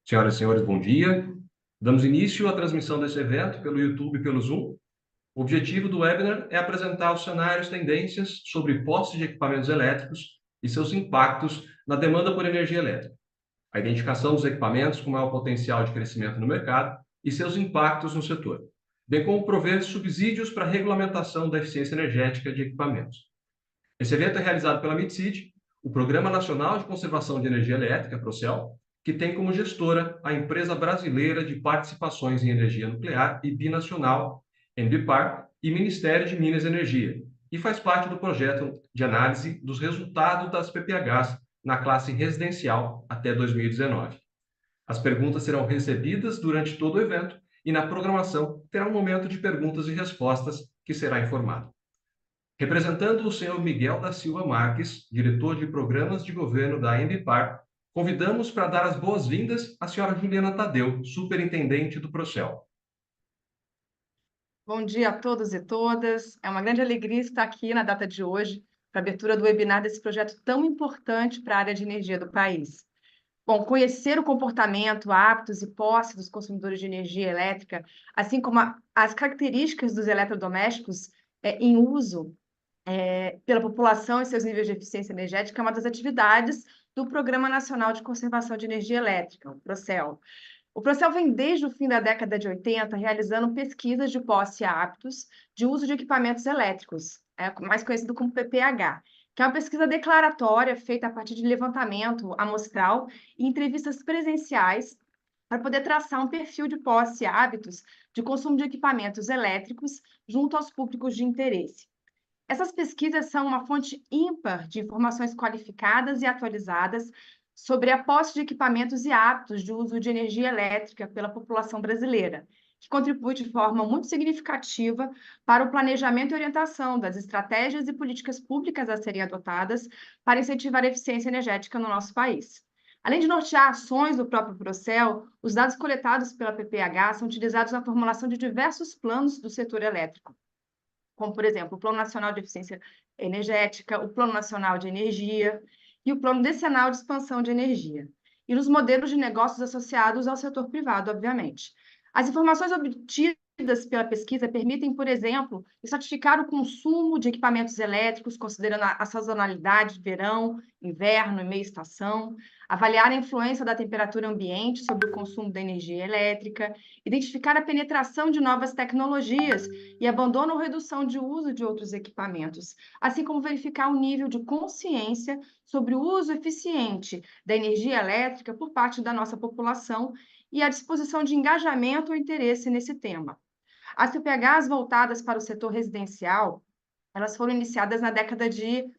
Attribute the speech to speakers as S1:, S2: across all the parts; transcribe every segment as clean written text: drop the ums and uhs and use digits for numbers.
S1: Senhoras e senhores, bom dia. Damos início à transmissão desse evento pelo YouTube e pelo Zoom. O objetivo do webinar é apresentar os cenários e tendências sobre postes de equipamentos elétricos e seus impactos na demanda por energia elétrica, a identificação dos equipamentos com maior potencial de crescimento no mercado e seus impactos no setor, bem como prover subsídios para a regulamentação da eficiência energética de equipamentos. Esse evento é realizado pela MITSID, o Programa Nacional de Conservação de Energia Elétrica, PROCEL, que tem como gestora a Empresa Brasileira de Participações em Energia Nuclear e Binacional, ENBPar, e Ministério de Minas e Energia, e faz parte do projeto de análise dos resultados das PPHs na classe residencial até 2019. As perguntas serão recebidas durante todo o evento e na programação terá um momento de perguntas e respostas que será informado. Representando o senhor Miguel da Silva Marques, diretor de programas de governo da ENBPar, convidamos para dar as boas-vindas à senhora Juliana Tadeu, superintendente do Procel.
S2: Bom dia a todos e todas. É uma grande alegria estar aqui na data de hoje para a abertura do webinar desse projeto tão importante para a área de energia do país. Bom, conhecer o comportamento, hábitos e posse dos consumidores de energia elétrica, assim como as características dos eletrodomésticos em uso pela população e seus níveis de eficiência energética é uma das atividades do Programa Nacional de Conservação de Energia Elétrica, o PROCEL. O Procel vem desde o fim da década de 80 realizando pesquisas de posse e hábitos de uso de equipamentos elétricos, mais conhecido como PPH, que é uma pesquisa declaratória feita a partir de levantamento amostral e entrevistas presenciais para poder traçar um perfil de posse e hábitos de consumo de equipamentos elétricos junto aos públicos de interesse. Essas pesquisas são uma fonte ímpar de informações qualificadas e atualizadas sobre a posse de equipamentos e hábitos de uso de energia elétrica pela população brasileira, que contribui de forma muito significativa para o planejamento e orientação das estratégias e políticas públicas a serem adotadas para incentivar a eficiência energética no nosso país. Além de nortear ações do próprio Procel, os dados coletados pela PPH são utilizados na formulação de diversos planos do setor elétrico, como, por exemplo, o Plano Nacional de Eficiência Energética, o Plano Nacional de Energia e o Plano Decenal de Expansão de Energia, e nos modelos de negócios associados ao setor privado, obviamente. As informações obtidas pela pesquisa permitem, por exemplo, estratificar o consumo de equipamentos elétricos, considerando a sazonalidade, verão, inverno e meia estação, avaliar a influência da temperatura ambiente sobre o consumo da energia elétrica, identificar a penetração de novas tecnologias e abandono ou redução de uso de outros equipamentos, assim como verificar o nível de consciência sobre o uso eficiente da energia elétrica por parte da nossa população e a disposição de engajamento ou interesse nesse tema. As CPHs voltadas para o setor residencial, elas foram iniciadas na década de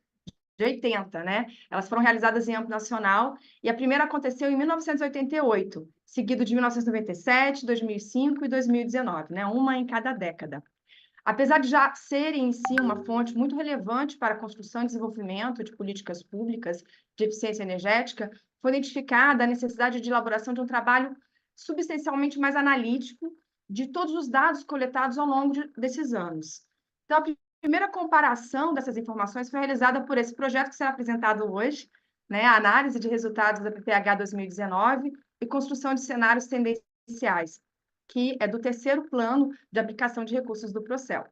S2: 80, né? Elas foram realizadas em âmbito nacional e a primeira aconteceu em 1988, seguido de 1997, 2005 e 2019, né? Uma em cada década. Apesar de já serem em si uma fonte muito relevante para a construção e desenvolvimento de políticas públicas de eficiência energética, foi identificada a necessidade de elaboração de um trabalho substancialmente mais analítico de todos os dados coletados ao longo desses anos. Então, a primeira comparação dessas informações foi realizada por esse projeto que será apresentado hoje, né, a análise de resultados da PPH 2019 e construção de cenários tendenciais, que é do terceiro plano de aplicação de recursos do Procel.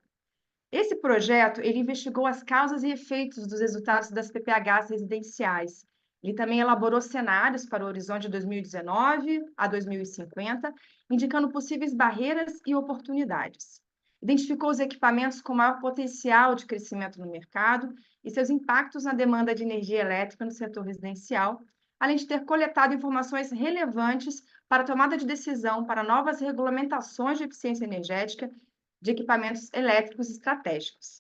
S2: Esse projeto, ele investigou as causas e efeitos dos resultados das PPHs residenciais. Ele também elaborou cenários para o horizonte de 2019 a 2050, indicando possíveis barreiras e oportunidades. Identificou os equipamentos com maior potencial de crescimento no mercado e seus impactos na demanda de energia elétrica no setor residencial, além de ter coletado informações relevantes para a tomada de decisão para novas regulamentações de eficiência energética de equipamentos elétricos estratégicos.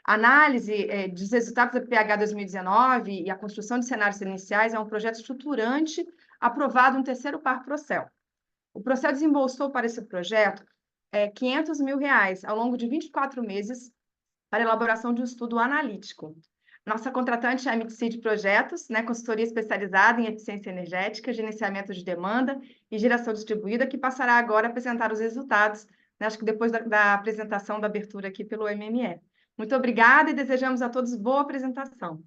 S2: A análise dos resultados da PPH 2019 e a construção de cenários iniciais é um projeto estruturante aprovado no terceiro par Procel. O Procel desembolsou para esse projeto R$500 mil ao longo de 24 meses para a elaboração de um estudo analítico. Nossa contratante é a MITSID Projetos, né, consultoria especializada em eficiência energética, gerenciamento de demanda e geração distribuída, que passará agora a apresentar os resultados, né, acho que depois da apresentação da abertura aqui pelo MME. Muito obrigada e desejamos a todos boa apresentação.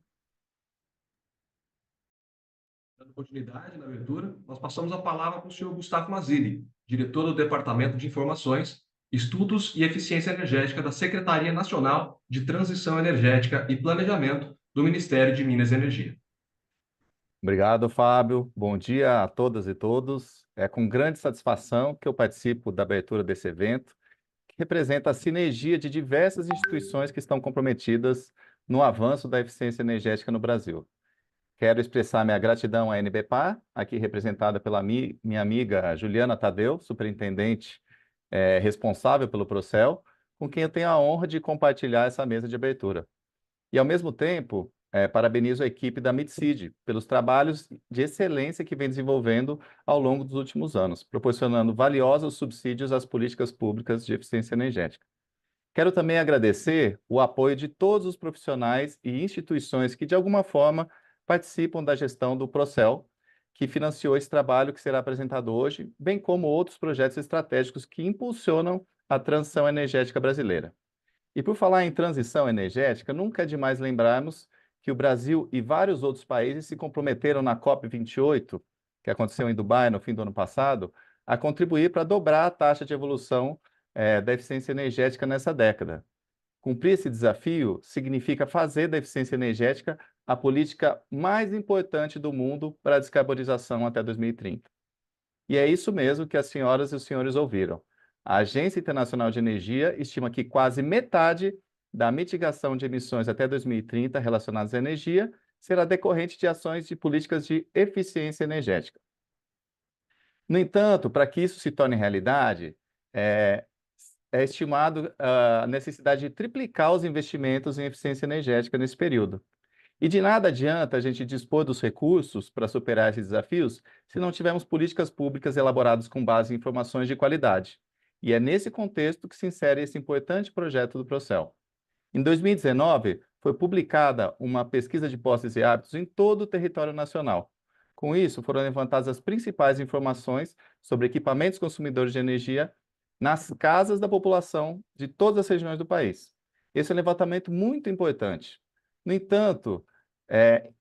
S1: Dando continuidade na abertura, nós passamos a palavra para o senhor Gustavo Mazzilli, diretor do Departamento de Informações, Estudos e Eficiência Energética da Secretaria Nacional de Transição Energética e Planejamento do Ministério de Minas e Energia.
S3: Obrigado, Fábio. Bom dia a todas e todos. É com grande satisfação que eu participo da abertura desse evento, que representa a sinergia de diversas instituições que estão comprometidas no avanço da eficiência energética no Brasil. Quero expressar minha gratidão à NBPar, aqui representada pela minha amiga Juliana Tadeu, superintendente responsável pelo Procel, com quem eu tenho a honra de compartilhar essa mesa de abertura. E, ao mesmo tempo, parabenizo a equipe da MITSID pelos trabalhos de excelência que vem desenvolvendo ao longo dos últimos anos, proporcionando valiosos subsídios às políticas públicas de eficiência energética. Quero também agradecer o apoio de todos os profissionais e instituições que, de alguma forma, participam da gestão do Procel, que financiou esse trabalho que será apresentado hoje, bem como outros projetos estratégicos que impulsionam a transição energética brasileira. E por falar em transição energética, nunca é demais lembrarmos que o Brasil e vários outros países se comprometeram na COP28, que aconteceu em Dubai no fim do ano passado, a contribuir para dobrar a taxa de evolução da eficiência energética nessa década. Cumprir esse desafio significa fazer da eficiência energética a política mais importante do mundo para a descarbonização até 2030. E é isso mesmo que as senhoras e os senhores ouviram. A Agência Internacional de Energia estima que quase metade da mitigação de emissões até 2030 relacionadas à energia será decorrente de ações de políticas de eficiência energética. No entanto, para que isso se torne realidade, é estimado a necessidade de triplicar os investimentos em eficiência energética nesse período. E de nada adianta a gente dispor dos recursos para superar esses desafios se não tivermos políticas públicas elaboradas com base em informações de qualidade. E é nesse contexto que se insere esse importante projeto do Procel. Em 2019, foi publicada uma pesquisa de posses e hábitos em todo o território nacional. Com isso, foram levantadas as principais informações sobre equipamentos consumidores de energia nas casas da população de todas as regiões do país. Esse é um levantamento muito importante. No entanto,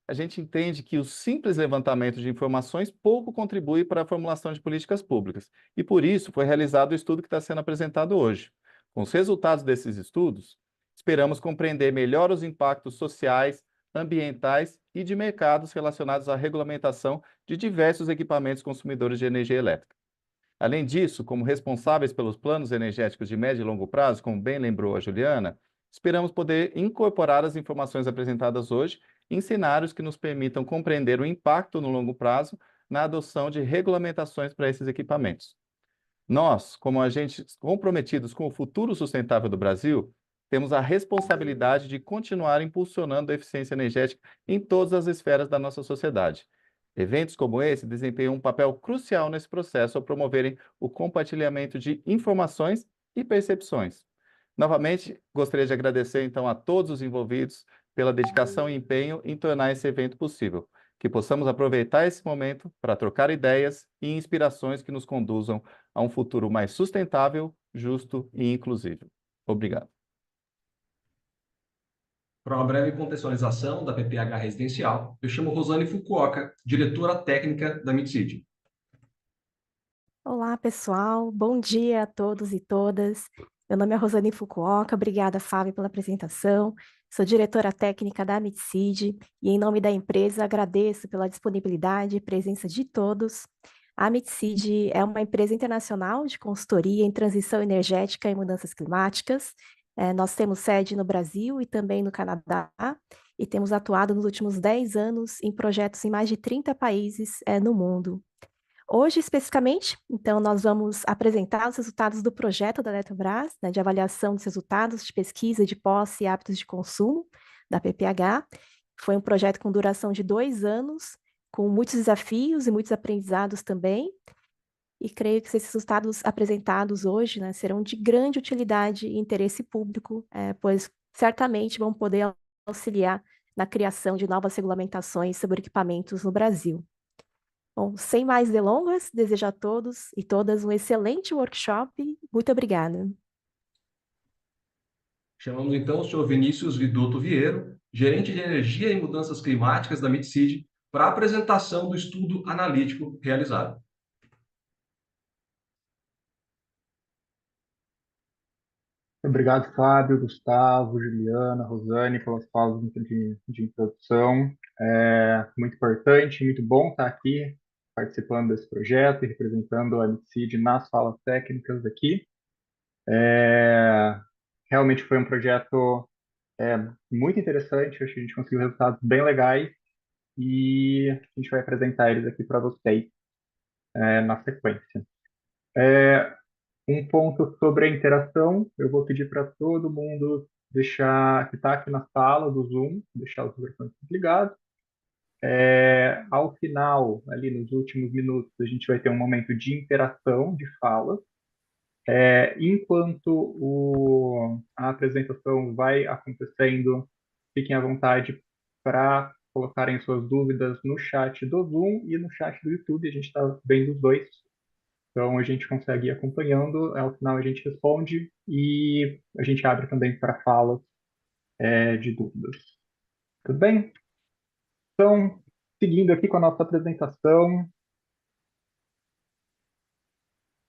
S3: a gente entende que o simples levantamento de informações pouco contribui para a formulação de políticas públicas. E por isso foi realizado o estudo que está sendo apresentado hoje. Com os resultados desses estudos, esperamos compreender melhor os impactos sociais, ambientais e de mercados relacionados à regulamentação de diversos equipamentos consumidores de energia elétrica. Além disso, como responsáveis pelos planos energéticos de médio e longo prazo, como bem lembrou a Juliana, esperamos poder incorporar as informações apresentadas hoje em cenários que nos permitam compreender o impacto no longo prazo na adoção de regulamentações para esses equipamentos. Nós, como agentes comprometidos com o futuro sustentável do Brasil, temos a responsabilidade de continuar impulsionando a eficiência energética em todas as esferas da nossa sociedade. Eventos como esse desempenham um papel crucial nesse processo ao promoverem o compartilhamento de informações e percepções. Novamente, gostaria de agradecer, então, a todos os envolvidos pela dedicação e empenho em tornar esse evento possível. Que possamos aproveitar esse momento para trocar ideias e inspirações que nos conduzam a um futuro mais sustentável, justo e inclusivo. Obrigado.
S1: Para uma breve contextualização da PPH residencial, eu chamo Rosane Fukuoka, diretora técnica da MITSID.
S4: Olá, pessoal. Bom dia a todos e todas. Meu nome é Rosane Fukuoka. Obrigada, Fábio, pela apresentação. Sou diretora técnica da MITSID e, em nome da empresa, agradeço pela disponibilidade e presença de todos. A MITSID é uma empresa internacional de consultoria em transição energética e mudanças climáticas. Nós temos sede no Brasil e também no Canadá, e temos atuado nos últimos 10 anos em projetos em mais de 30 países no mundo. Hoje, especificamente, então, nós vamos apresentar os resultados do projeto da Eletrobras, né, de avaliação dos resultados de pesquisa de posse e hábitos de consumo, da PPH. Foi um projeto com duração de 2 anos, com muitos desafios e muitos aprendizados também, e creio que esses resultados apresentados hoje, né, serão de grande utilidade e interesse público, pois certamente vão poder auxiliar na criação de novas regulamentações sobre equipamentos no Brasil. Bom, sem mais delongas, desejo a todos e todas um excelente workshop. Muito obrigada.
S1: Chamamos então o senhor Vinícius Vidotto Vieiro, gerente de energia e mudanças climáticas da MITSID, para a apresentação do estudo analítico realizado.
S5: Obrigado, Fábio, Gustavo, Juliana, Rosane, pelas falas de introdução. É muito importante, muito bom estar aqui participando desse projeto e representando a LICID nas falas técnicas aqui. Realmente foi um projeto muito interessante, acho que a gente conseguiu resultados bem legais e a gente vai apresentar eles aqui para vocês na sequência. Um ponto sobre a interação, eu vou pedir para todo mundo deixar, que está aqui na sala do Zoom, deixar os microfones ligados. Ao final, ali nos últimos minutos, a gente vai ter um momento de interação, de fala. Enquanto a apresentação vai acontecendo, fiquem à vontade para colocarem suas dúvidas no chat do Zoom e no chat do YouTube, a gente está vendo os dois. Então, a gente consegue ir acompanhando, ao final a gente responde e a gente abre também para falas de dúvidas. Tudo bem? Então, seguindo aqui com a nossa apresentação,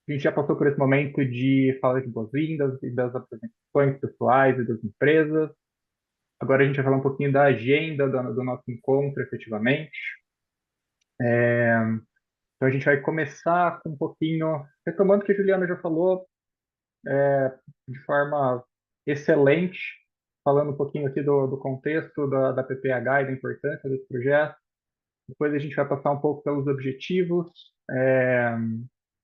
S5: a gente já passou por esse momento de falar de boas-vindas e das apresentações pessoais e das empresas. Agora a gente vai falar um pouquinho da agenda do nosso encontro, efetivamente. Então, a gente vai começar com um pouquinho, retomando o que a Juliana já falou, de forma excelente, falando um pouquinho aqui do contexto da PPH e da importância desse projeto. Depois a gente vai passar um pouco pelos objetivos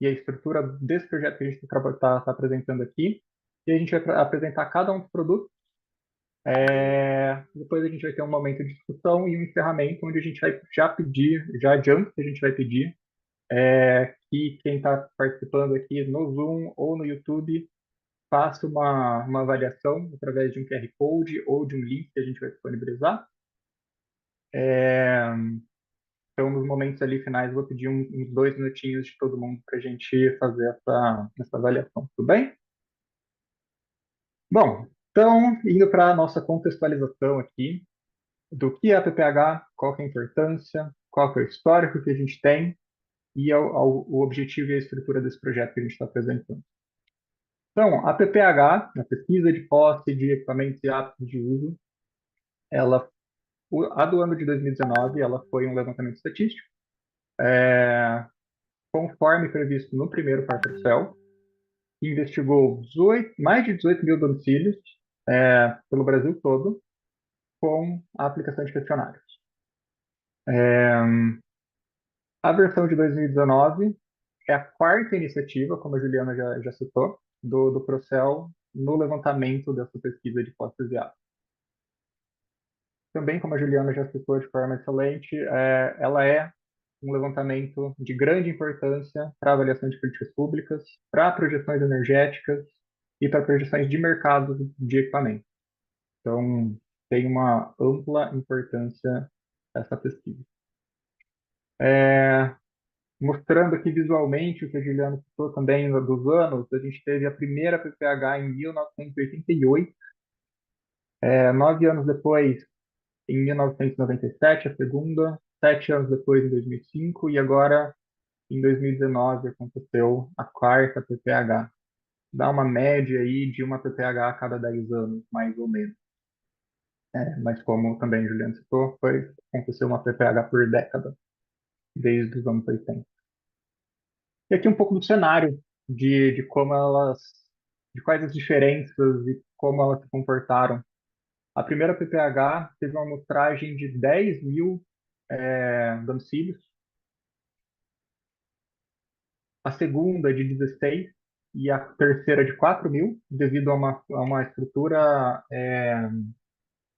S5: e a estrutura desse projeto que a gente está apresentando aqui. E a gente vai apresentar cada um dos produtos. Depois a gente vai ter um momento de discussão e um encerramento, onde a gente vai já pedir, já adianto que a gente vai pedir que quem está participando aqui no Zoom ou no YouTube faça uma avaliação através de um QR Code ou de um link que a gente vai disponibilizar. Então, nos momentos ali finais, eu vou pedir uns 2 minutinhos de todo mundo para a gente fazer essa avaliação. Tudo bem? Bom, então, indo para a nossa contextualização aqui, do que é a PPH, qual que é a importância, qual que é o histórico que a gente tem e o objetivo e a estrutura desse projeto que a gente está apresentando. Então, a PPH, a Pesquisa de Posse de Equipamentos e Hábitos de Uso, a do ano de 2019, ela foi um levantamento estatístico, conforme previsto no primeiro Parcel, que investigou mais de 18 mil domicílios pelo Brasil todo, com a aplicação de questionários. A versão de 2019 é a quarta iniciativa, como a Juliana já citou, do Procel no levantamento dessa pesquisa de posses e hábitos. Também, como a Juliana já citou de forma excelente, ela é um levantamento de grande importância para a avaliação de políticas públicas, para projeções energéticas e para projeções de mercado de equipamento. Então, tem uma ampla importância essa pesquisa. Mostrando aqui visualmente o que a Juliana citou também dos anos, a gente teve a primeira PPH em 1988, 9 anos depois, em 1997, a segunda, 7 anos depois, em 2005, e agora, em 2019, aconteceu a quarta PPH. Dá uma média aí de uma PPH a cada 10 anos, mais ou menos. Mas como também a Juliana citou, aconteceu uma PPH por década, desde os anos 80. E aqui um pouco do cenário de como de quais as diferenças e como elas se comportaram. A primeira PPH teve uma amostragem de 10 mil domicílios, a segunda de 16 e a terceira de 4 mil, devido a uma estrutura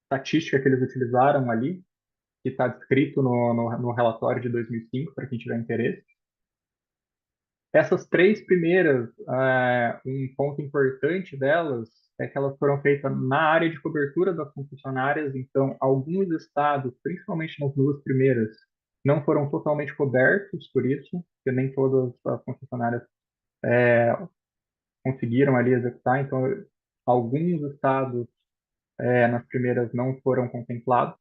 S5: estatística que eles utilizaram ali, que está descrito no relatório de 2005, para quem tiver interesse. Essas 3 primeiras, um ponto importante delas é que elas foram feitas na área de cobertura das concessionárias, então alguns estados, principalmente nas 2 primeiras, não foram totalmente cobertos por isso, porque nem todas as concessionárias conseguiram ali executar, então alguns estados nas primeiras não foram contemplados.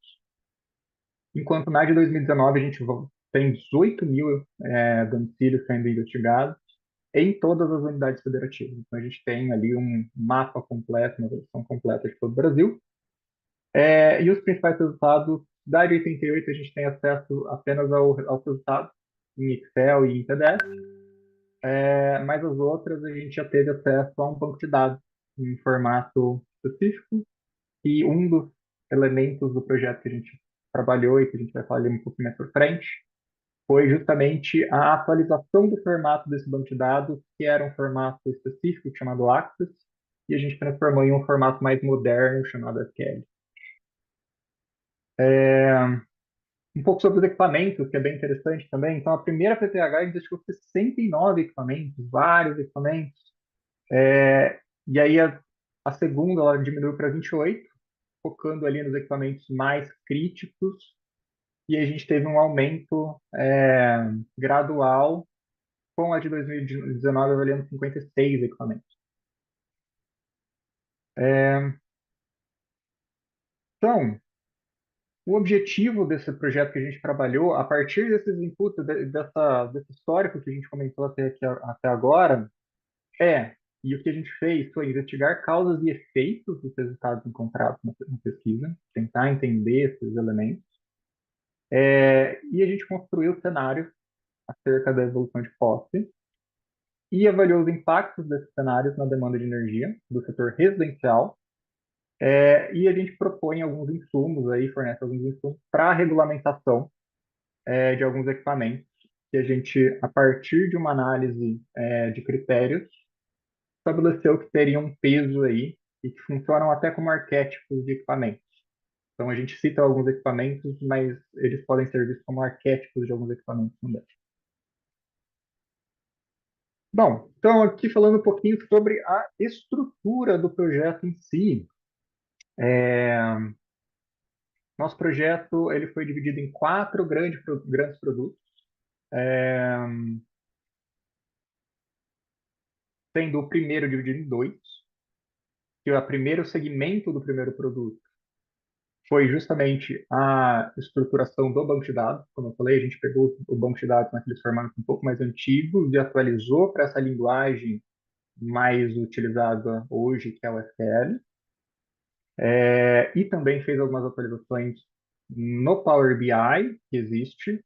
S5: enquanto na de 2019 a gente tem 18 mil domicílios sendo investigados em todas as unidades federativas. Então, a gente tem ali um mapa completo, uma versão completa de todo o Brasil. E os principais resultados da de 88, a gente tem acesso apenas aos resultados em Excel e em PDF, mas as outras a gente já teve acesso a um banco de dados em formato específico, e um dos elementos do projeto que a gente trabalhou e que a gente vai falar ali um pouquinho mais para frente foi justamente a atualização do formato desse banco de dados, que era um formato específico chamado Access, e a gente transformou em um formato mais moderno chamado SQL. Um pouco sobre os equipamentos, que é bem interessante também. Então, a primeira PPH investiu 69 equipamentos, vários equipamentos. E aí, a segunda, ela diminuiu para 28, focando ali nos equipamentos mais críticos. E a gente teve um aumento gradual, com a de 2019 avaliando 56 equipamentos. Então, o objetivo desse projeto que a gente trabalhou, a partir desses inputs, desse histórico que a gente comentou até agora, e o que a gente fez foi investigar causas e efeitos dos resultados encontrados na pesquisa, tentar entender esses elementos, e a gente construiu cenários acerca da evolução de posse e avaliou os impactos desses cenários na demanda de energia do setor residencial. E a gente propõe alguns insumos aí, fornece alguns insumos para a regulamentação de alguns equipamentos, que a gente, a partir de uma análise de critérios, estabeleceu que teriam um peso aí e que funcionam até como arquétipos de equipamentos. Então a gente cita alguns equipamentos, mas eles podem ser vistos como arquétipos de alguns equipamentos também. Bom, então aqui falando um pouquinho sobre a estrutura do projeto em si. Nosso projeto ele foi dividido em 4 grandes produtos, sendo o primeiro dividido em 2, que o primeiro segmento do primeiro produto foi justamente a estruturação do banco de dados. Como eu falei, a gente pegou o banco de dados naqueles formatos um pouco mais antigos e atualizou para essa linguagem mais utilizada hoje, que é o SQL. E também fez algumas atualizações no Power BI, que existe,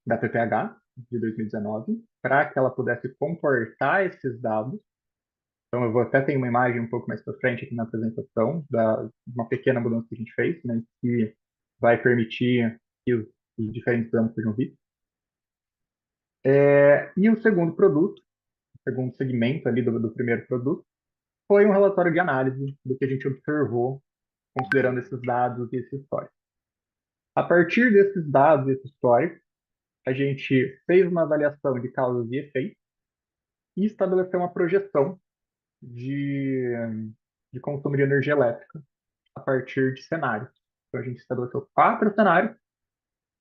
S5: da PPH, de 2019, para que ela pudesse comportar esses dados. Então, eu vou até ter uma imagem um pouco mais para frente aqui na apresentação, uma pequena mudança que a gente fez, né, que vai permitir que os diferentes dados sejam vistos. E o segundo produto, o segundo segmento ali do primeiro produto, foi um relatório de análise do que a gente observou, considerando esses dados e esse histórico. A partir desses dados e esse histórico, a gente fez uma avaliação de causas e efeitos e estabeleceu uma projeção de consumo de energia elétrica a partir de cenários. Então, a gente estabeleceu 4 cenários,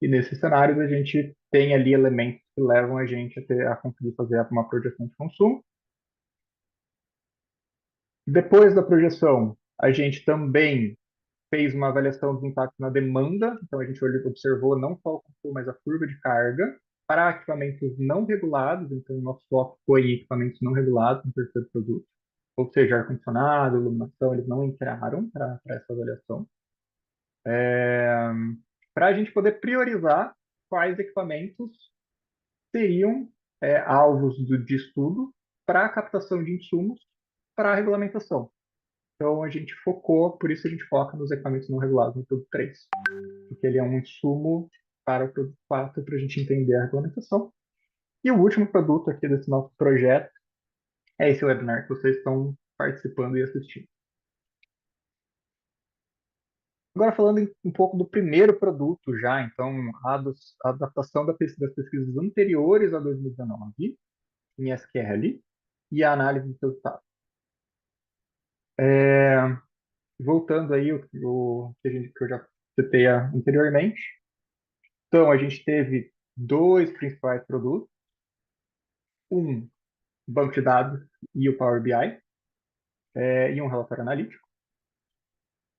S5: e nesses cenários a gente tem ali elementos que levam a gente a conseguir fazer uma projeção de consumo. Depois da projeção, a gente também fez uma avaliação dos impactos na demanda, então a gente observou não só o consumo, mas a curva de carga para equipamentos não regulados, então o nosso foco foi em equipamentos não regulados no terceiro produto, ou seja, ar-condicionado, iluminação, eles não entraram para essa avaliação. Para a gente poder priorizar quais equipamentos seriam alvos de estudo para a captação de insumos para a regulamentação. Então, a gente focou, por isso a gente foca nos equipamentos não regulados no produto 3, porque ele é um insumo para o produto 4 para a gente entender a regulamentação. E o último produto aqui desse nosso projeto é esse webinar que vocês estão participando e assistindo. Agora, falando um pouco do primeiro produto já, então, a adaptação das pesquisas anteriores a 2019 em SQL e a análise dos resultados. Voltando aí o que eu já citei anteriormente. Então, a gente teve 2 principais produtos, um banco de dados e o Power BI, e um relatório analítico.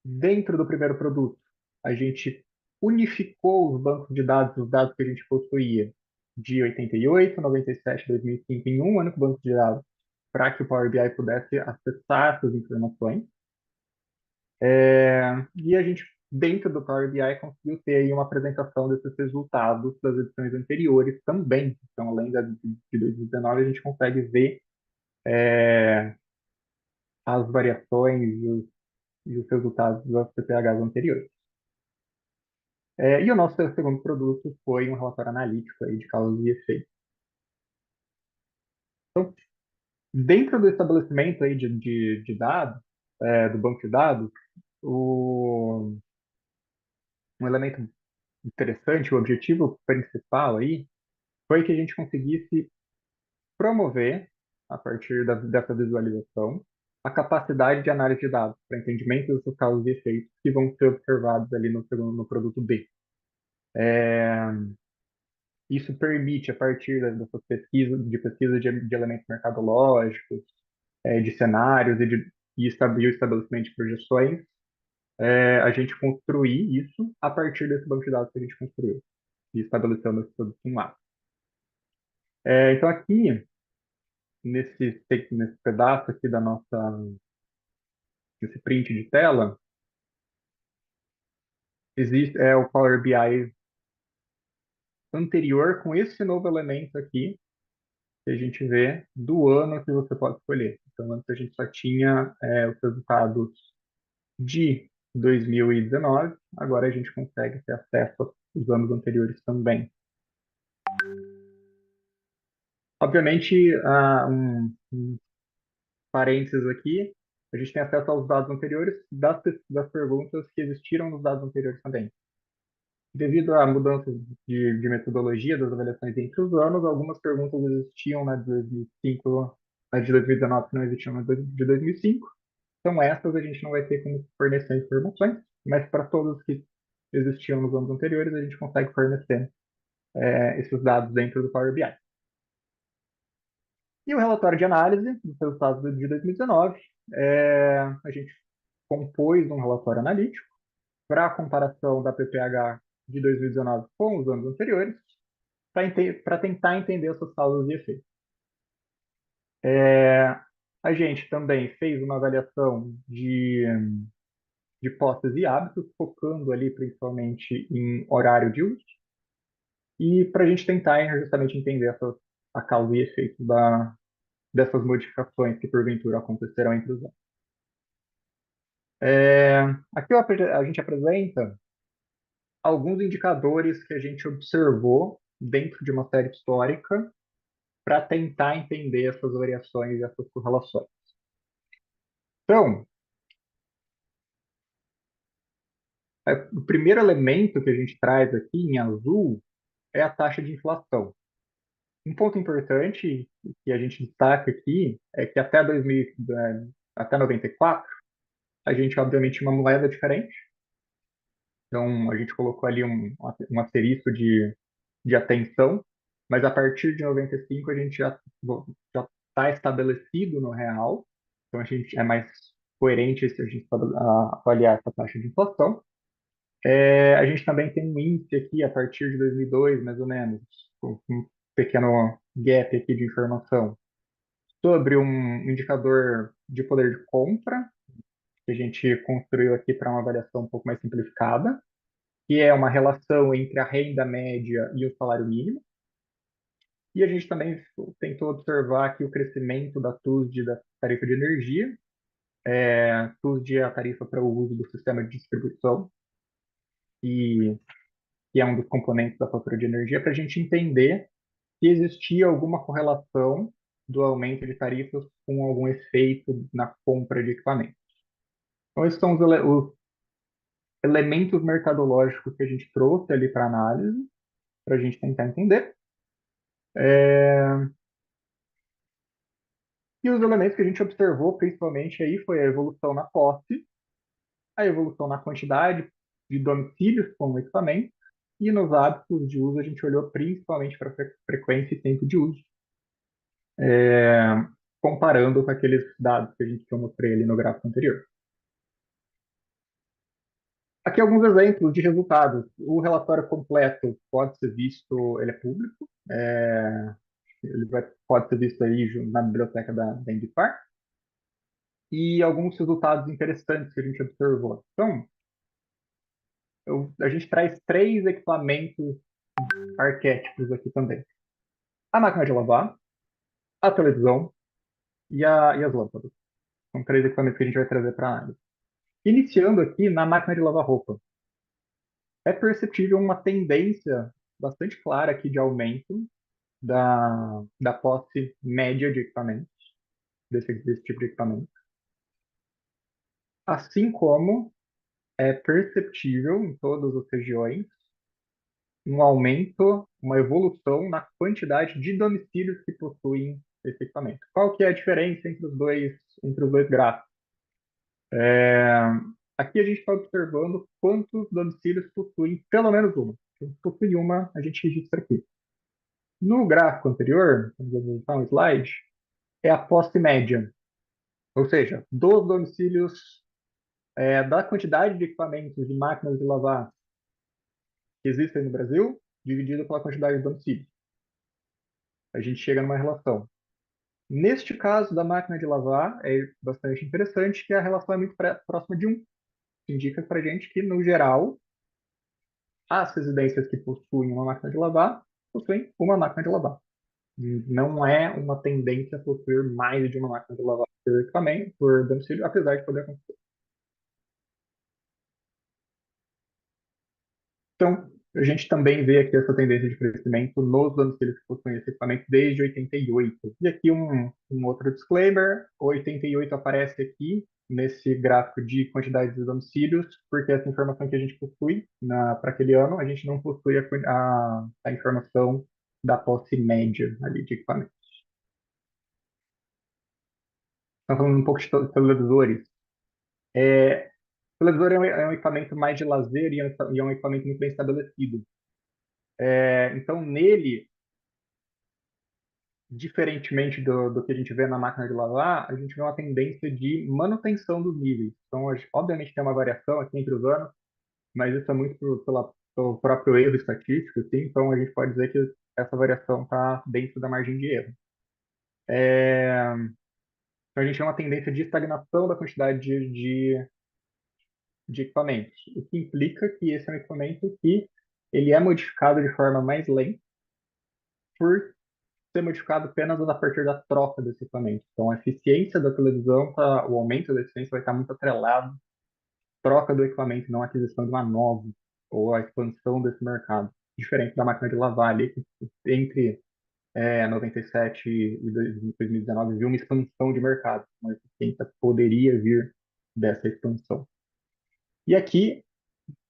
S5: Dentro do primeiro produto, a gente unificou os bancos de dados, os dados que a gente possuía de 88, 97, 2005 em um único banco de dados, para que o Power BI pudesse acessar essas informações. E a gente, dentro do Power BI, conseguiu ter aí uma apresentação desses resultados das edições anteriores também. Então, além de 2019, a gente consegue ver as variações e os resultados das CPHs anteriores. E o nosso segundo produto foi um relatório analítico aí de causas e efeitos. Então, dentro do estabelecimento aí de dados, do banco de dados, um elemento interessante, o objetivo principal aí, foi que a gente conseguisse promover, a partir dessa visualização, a capacidade de análise de dados para entendimento dos seus causas e efeitos que vão ser observados ali no produto B. Isso permite, a partir dessas pesquisa de elementos mercadológicos, de cenários e o estabelecimento de projeções, a gente construir isso a partir desse banco de dados que a gente construiu e estabelecendo esse produto em lá. Então, aqui, nesse pedaço aqui nesse print de tela, existe o Power BI anterior com esse novo elemento aqui, que a gente vê do ano que você pode escolher. Então, antes a gente só tinha os resultados de 2019, agora a gente consegue ter acesso aos anos anteriores também. Obviamente, um parênteses aqui, a gente tem acesso aos dados anteriores das perguntas que existiram nos dados anteriores também. Devido à mudança de metodologia das avaliações entre os anos, algumas perguntas existiam na de 2005, na de 2019 que não existiam na de 2005. Então, essas a gente não vai ter como fornecer informações, mas para todas que existiam nos anos anteriores, a gente consegue fornecer esses dados dentro do Power BI. E o relatório de análise dos resultados de 2019, a gente compôs um relatório analítico para a comparação da PPH de 2019 com os anos anteriores, para tentar entender essas causas e efeitos. A gente também fez uma avaliação de posses e hábitos, focando ali principalmente em horário de uso, e para a gente tentar justamente entender a causa e efeito dessas modificações que porventura acontecerão entre os anos. Aqui a gente apresenta alguns indicadores que a gente observou dentro de uma série histórica para tentar entender essas variações e essas correlações. Então, o primeiro elemento que a gente traz aqui em azul é a taxa de inflação. Um ponto importante que a gente destaca aqui é que até 94, a gente obviamente tinha uma moeda diferente. Então, a gente colocou ali um asterisco de atenção, mas a partir de 95 a gente já está estabelecido no real. Então, a gente é mais coerente se a gente avaliar essa taxa de inflação. A gente também tem um índice aqui a partir de 2002, mais ou menos, com um pequeno gap aqui de informação, sobre um indicador de poder de compra, que a gente construiu aqui para uma avaliação um pouco mais simplificada, que é uma relação entre a renda média e o salário mínimo. E a gente também tentou observar aqui o crescimento da TUSD, da tarifa de energia. TUSD é a tarifa para o uso do sistema de distribuição, que é um dos componentes da fatura de energia, para a gente entender se existia alguma correlação do aumento de tarifas com algum efeito na compra de equipamentos. Então, esses são os elementos mercadológicos que a gente trouxe ali para análise, para a gente tentar entender. E os elementos que a gente observou, principalmente, aí foi a evolução na posse, a evolução na quantidade de domicílios com o equipamento, e nos hábitos de uso a gente olhou principalmente para frequência e tempo de uso, comparando com aqueles dados que eu mostrei ali no gráfico anterior. Aqui alguns exemplos de resultados. O relatório completo pode ser visto, ele é público, pode ser visto aí na biblioteca da Ambipar, e alguns resultados interessantes que a gente observou. Então, a gente traz 3 equipamentos arquétipos aqui também. A máquina de lavar, a televisão e as lâmpadas. São 3 equipamentos que a gente vai trazer para a análise. Iniciando aqui na máquina de lavar roupa. É perceptível uma tendência bastante clara aqui de aumento da posse média de equipamentos, desse tipo de equipamento. Assim como é perceptível em todas as regiões um aumento, uma evolução na quantidade de domicílios que possuem esse equipamento. Qual que é a diferença entre os dois gráficos? Aqui a gente está observando quantos domicílios possuem pelo menos uma. Se possui uma, a gente registra aqui. No gráfico anterior, vamos voltar um slide, é a posse média, ou seja, dos domicílios, da quantidade de equipamentos de máquinas de lavar que existem no Brasil, dividido pela quantidade de domicílios. A gente chega numa relação. Neste caso da máquina de lavar, é bastante interessante que a relação é muito próxima de 1. Isso indica para a gente que, no geral, as residências que possuem uma máquina de lavar possuem uma máquina de lavar. Não é uma tendência a possuir mais de uma máquina de lavar por equipamento, por domicílio, apesar de poder acontecer. Então, a gente também vê aqui essa tendência de crescimento nos domicílios que possuem esse equipamento desde 88. E aqui um outro disclaimer: 88 aparece aqui nesse gráfico de quantidade de domicílios, porque essa informação que a gente possui para aquele ano, a gente não possui a informação da posse média ali de equipamentos. Então, falando um pouco de televisores. O televisor é um equipamento mais de lazer e é um equipamento muito bem estabelecido. Então, nele, diferentemente do que a gente vê na máquina de lavar, a gente vê uma tendência de manutenção dos níveis. Então, obviamente, tem uma variação aqui entre os anos, mas isso é muito pelo próprio erro estatístico, assim, então a gente pode dizer que essa variação está dentro da margem de erro. Então, a gente tem uma tendência de estagnação da quantidade de equipamentos, o que implica que esse é um equipamento que ele é modificado de forma mais lenta por ser modificado apenas a partir da troca desse equipamento. Então, a eficiência da televisão, o aumento da eficiência vai estar muito atrelado à troca do equipamento, não à aquisição de uma nova ou à expansão desse mercado. Diferente da máquina de lavar ali, que entre 97 e 2019 viu uma expansão de mercado. Uma eficiência poderia vir dessa expansão. E aqui,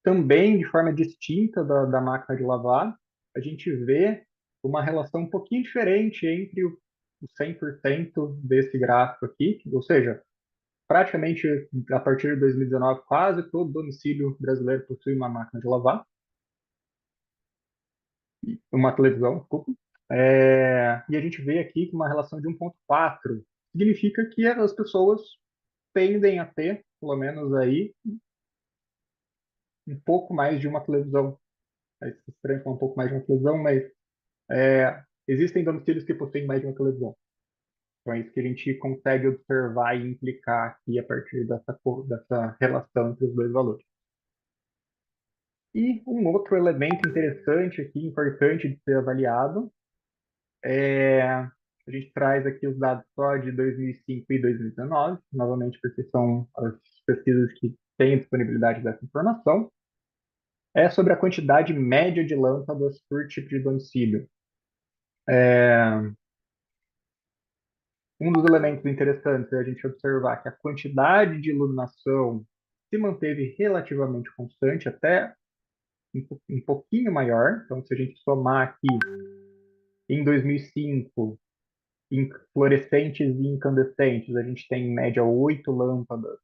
S5: também de forma distinta da máquina de lavar, a gente vê uma relação um pouquinho diferente entre o 100% desse gráfico aqui, ou seja, praticamente a partir de 2019, quase todo domicílio brasileiro possui uma máquina de lavar, uma televisão, desculpa. E a gente vê aqui que uma relação de 1,4 significa que as pessoas tendem a ter, pelo menos aí, um pouco mais de uma televisão. É estranho falar um pouco mais de uma televisão, mas existem domicílios que possuem mais de uma televisão. Então é isso que a gente consegue observar e implicar aqui a partir dessa relação entre os dois valores. E um outro elemento interessante aqui, importante de ser avaliado, a gente traz aqui os dados só de 2005 e 2019, novamente porque são as pesquisas que têm disponibilidade dessa informação, é sobre a quantidade média de lâmpadas por tipo de domicílio. Um dos elementos interessantes é a gente observar que a quantidade de iluminação se manteve relativamente constante, até um pouquinho maior. Então, se a gente somar aqui em 2005, em fluorescentes e incandescentes, a gente tem em média 8 lâmpadas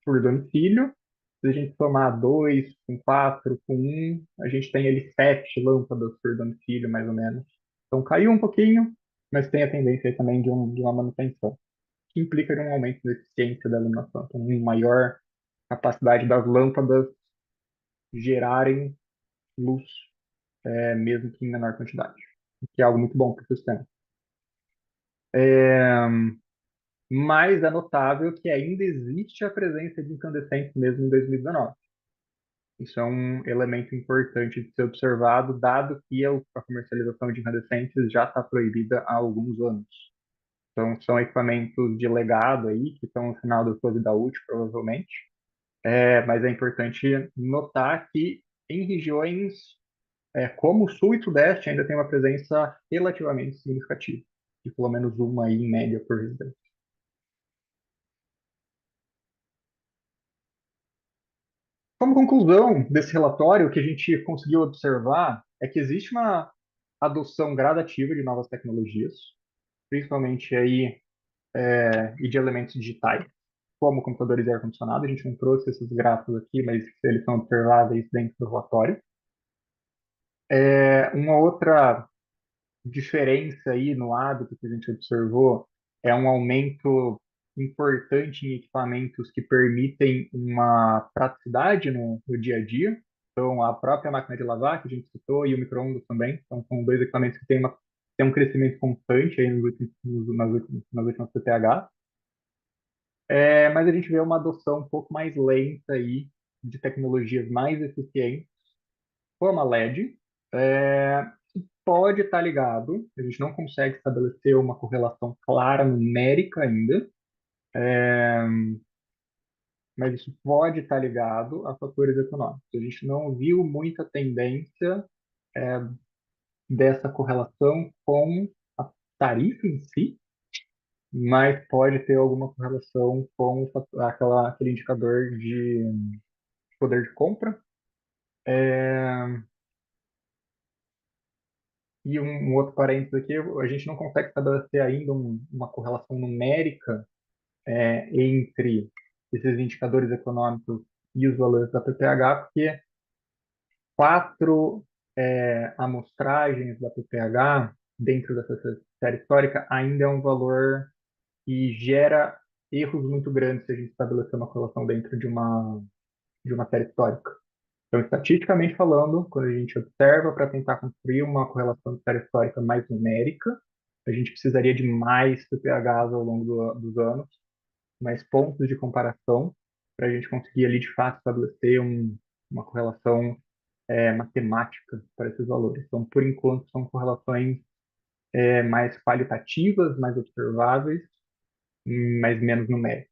S5: por domicílio. Se a gente somar 2 com 4 com 1, a gente tem ali 7 lâmpadas por domicílio, mais ou menos. Então, caiu um pouquinho, mas tem a tendência aí também de uma manutenção, que implica em um aumento da eficiência da iluminação. Então, uma maior capacidade das lâmpadas gerarem luz, mesmo que em menor quantidade, o que é algo muito bom para o sistema. Mas é notável que ainda existe a presença de incandescentes mesmo em 2019. Isso é um elemento importante de ser observado, dado que a comercialização de incandescentes já está proibida há alguns anos. Então, são equipamentos de legado aí, que estão no final da sua vida útil, provavelmente. Mas é importante notar que em regiões como o Sul e Sudeste ainda tem uma presença relativamente significativa, de pelo menos uma aí, em média por residência. Como conclusão desse relatório, o que a gente conseguiu observar é que existe uma adoção gradativa de novas tecnologias, principalmente aí, e de elementos digitais, como computadores e ar-condicionado. A gente não trouxe esses gráficos aqui, mas eles são observáveis dentro do relatório. Uma outra diferença aí no hábito que a gente observou é um aumento importante em equipamentos que permitem uma praticidade no dia a dia. Então, a própria máquina de lavar, que a gente citou, e o micro-ondas também. Então, são dois equipamentos que têm um crescimento constante aí nas últimas PPH. Mas a gente vê uma adoção um pouco mais lenta aí de tecnologias mais eficientes, como a LED. Pode estar ligado, a gente não consegue estabelecer uma correlação clara numérica ainda, mas isso pode estar ligado a fatores econômicos. A gente não viu muita tendência dessa correlação com a tarifa em si, mas pode ter alguma correlação com aquele indicador de poder de compra. E um outro parênteses aqui, a gente não consegue estabelecer ainda uma correlação numérica entre esses indicadores econômicos e os valores da PPH, porque 4 amostragens da PPH dentro dessa série histórica ainda é um valor que gera erros muito grandes se a gente estabelecer uma correlação dentro de uma série histórica. Então, estatisticamente falando, quando a gente observa para tentar construir uma correlação de série histórica mais numérica, a gente precisaria de mais PPHs ao longo dos anos, mais pontos de comparação, para a gente conseguir ali, de fato, estabelecer uma correlação matemática para esses valores. Então, por enquanto, são correlações mais qualitativas, mais observáveis, mas menos numéricas.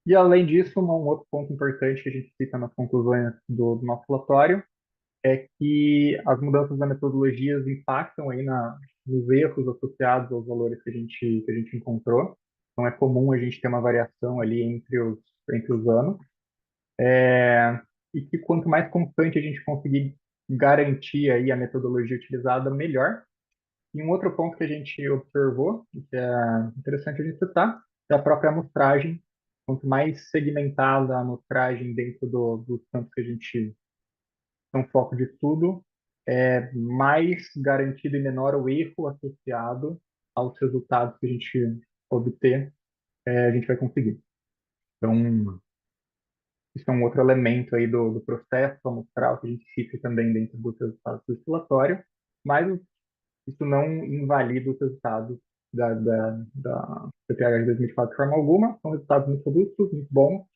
S5: E, além disso, um outro ponto importante que a gente cita nas conclusões do nosso relatório é que as mudanças das metodologias impactam aí nos erros associados aos valores que a gente encontrou. Então, é comum a gente ter uma variação ali entre os anos. E que quanto mais constante a gente conseguir garantir aí a metodologia utilizada, melhor. E um outro ponto que a gente observou, e que é interessante a gente citar, é a própria amostragem. Quanto mais segmentada a amostragem dentro dos campos que a gente tem um foco de estudo, mais garantido e menor o erro associado aos resultados que a gente obter, a gente vai conseguir. Então, isso é um outro elemento aí do processo amostral que a gente cita também dentro dos resultados do relatório, mas isso não invalida os resultados da CPH de 2004 de forma alguma. São resultados muito robustos, muito bons,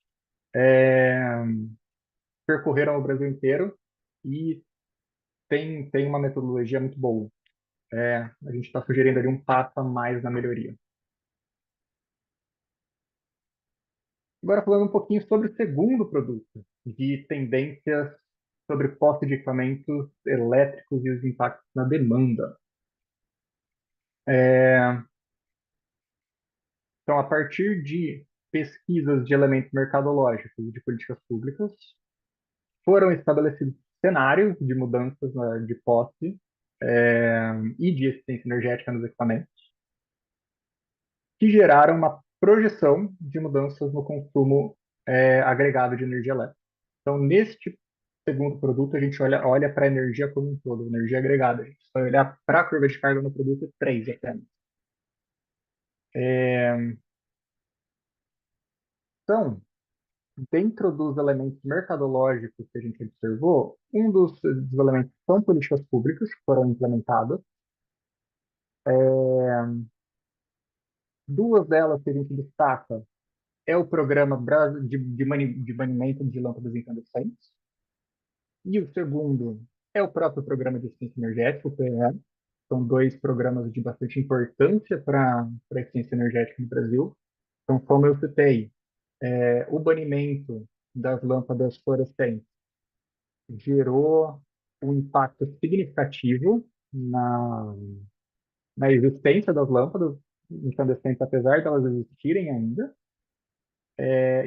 S5: percorreram o Brasil inteiro e tem uma metodologia muito boa. A gente está sugerindo ali um passo a mais na melhoria. Agora falando um pouquinho sobre o segundo produto, de tendências sobre posse de equipamentos elétricos e os impactos na demanda. Então, a partir de pesquisas de elementos mercadológicos e de políticas públicas, foram estabelecidos cenários de mudanças de posse e de eficiência energética nos equipamentos, que geraram uma projeção de mudanças no consumo agregado de energia elétrica. Então, neste segundo produto, a gente olha para a energia como um todo, energia agregada. A gente vai olhar para a curva de carga no produto 3 apenas. Então, dentro dos elementos mercadológicos que a gente observou, dos elementos são políticas públicas que foram implementadas. Duas delas que a gente destaca é o programa de banimento de lâmpadas incandescentes, e o segundo é o próprio programa de eficiência energética, o PEE. São dois programas de bastante importância para a eficiência energética no Brasil. Então, como eu citei, o banimento das lâmpadas fluorescentes gerou um impacto significativo na existência das lâmpadas incandescentes, apesar de elas existirem ainda.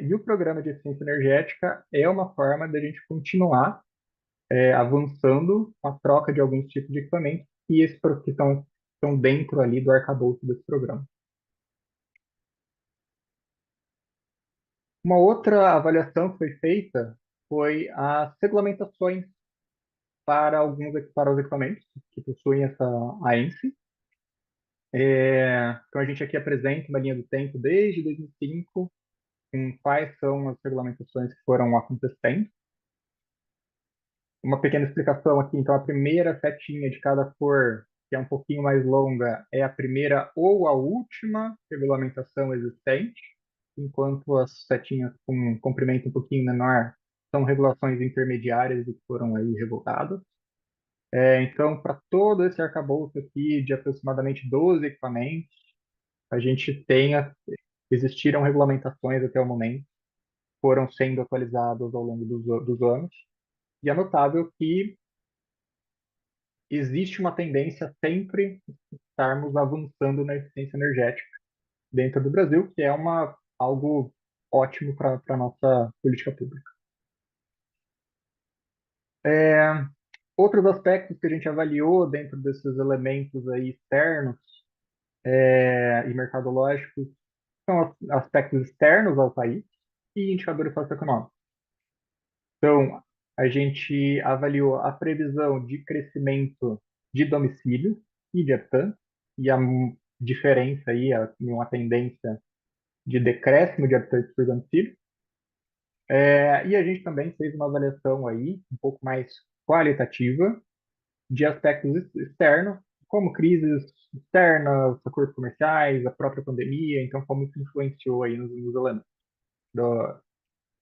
S5: E o programa de eficiência energética é uma forma da gente continuar avançando a troca de alguns tipos de equipamentos que estão dentro ali do arcabouço desse programa. Uma outra avaliação que foi feita foi as regulamentações para os equipamentos que possuem essa AENSI. Então, a gente aqui apresenta uma linha do tempo desde 2005, com quais são as regulamentações que foram acontecendo. Uma pequena explicação aqui, então, a primeira setinha de cada cor, que é um pouquinho mais longa, é a primeira ou a última regulamentação existente, enquanto as setinhas com um comprimento um pouquinho menor são regulações intermediárias e que foram aí revogadas. Então, para todo esse arcabouço aqui de aproximadamente 12 equipamentos, a gente existiram regulamentações até o momento, foram sendo atualizadas ao longo dos anos, e é notável que existe uma tendência sempre estarmos avançando na eficiência energética dentro do Brasil, que é algo ótimo para a nossa política pública. Outros aspectos que a gente avaliou dentro desses elementos aí externos e mercadológicos são aspectos externos ao país e indicadores socioeconômicos. Então, a gente avaliou a previsão de crescimento de domicílios e de habitantes, e a diferença aí, uma tendência de decréscimo de habitantes por domicílio. E a gente também fez uma avaliação aí, um pouco mais qualitativa, de aspectos externos, como crises externas, acordos comerciais, a própria pandemia, então como isso influenciou aí nos elementos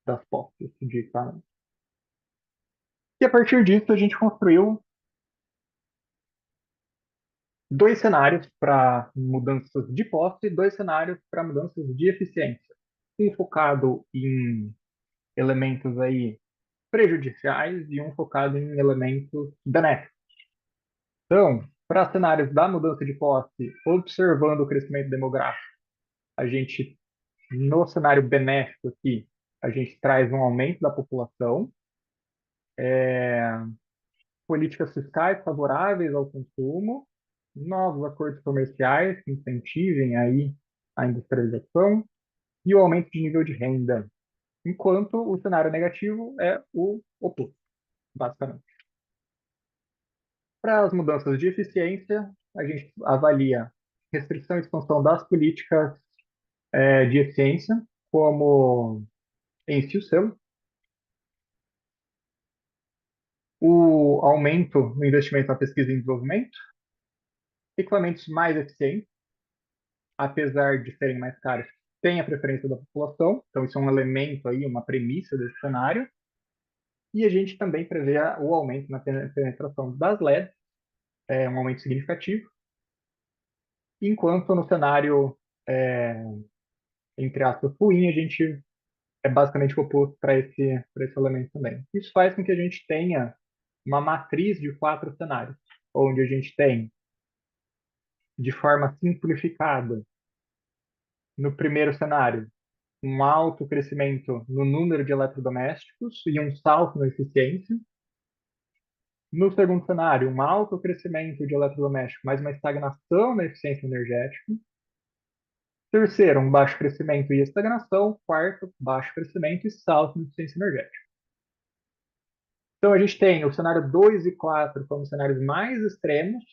S5: das posses de equipamento. E a partir disso a gente construiu dois cenários para mudanças de posse e dois cenários para mudanças de eficiência. Um focado em elementos aí prejudiciais e um focado em elementos benéficos. Então, para cenários da mudança de posse, observando o crescimento demográfico, no cenário benéfico aqui, a gente traz um aumento da população, políticas fiscais favoráveis ao consumo, novos acordos comerciais que incentivem aí a industrialização e o aumento de nível de renda, enquanto o cenário negativo é o oposto, basicamente. Para as mudanças de eficiência, a gente avalia restrição e expansão das políticas de eficiência, como em selo, o aumento no investimento na pesquisa e desenvolvimento, equipamentos mais eficientes, apesar de serem mais caros, tem a preferência da população, então isso é um elemento aí, uma premissa desse cenário. E a gente também prevê o aumento na penetração das LEDs, um aumento significativo, enquanto no cenário, entre aspas, ruim, a gente é basicamente oposto para esse elemento também. Isso faz com que a gente tenha uma matriz de 4 cenários, onde a gente tem, de forma simplificada, no primeiro cenário, um alto crescimento no número de eletrodomésticos e um salto na eficiência. No segundo cenário, um alto crescimento de eletrodomésticos, mas uma estagnação na eficiência energética. Terceiro, um baixo crescimento e estagnação. Quarto, baixo crescimento e salto na eficiência energética. Então, a gente tem o cenário 2 e 4 como cenários mais extremos,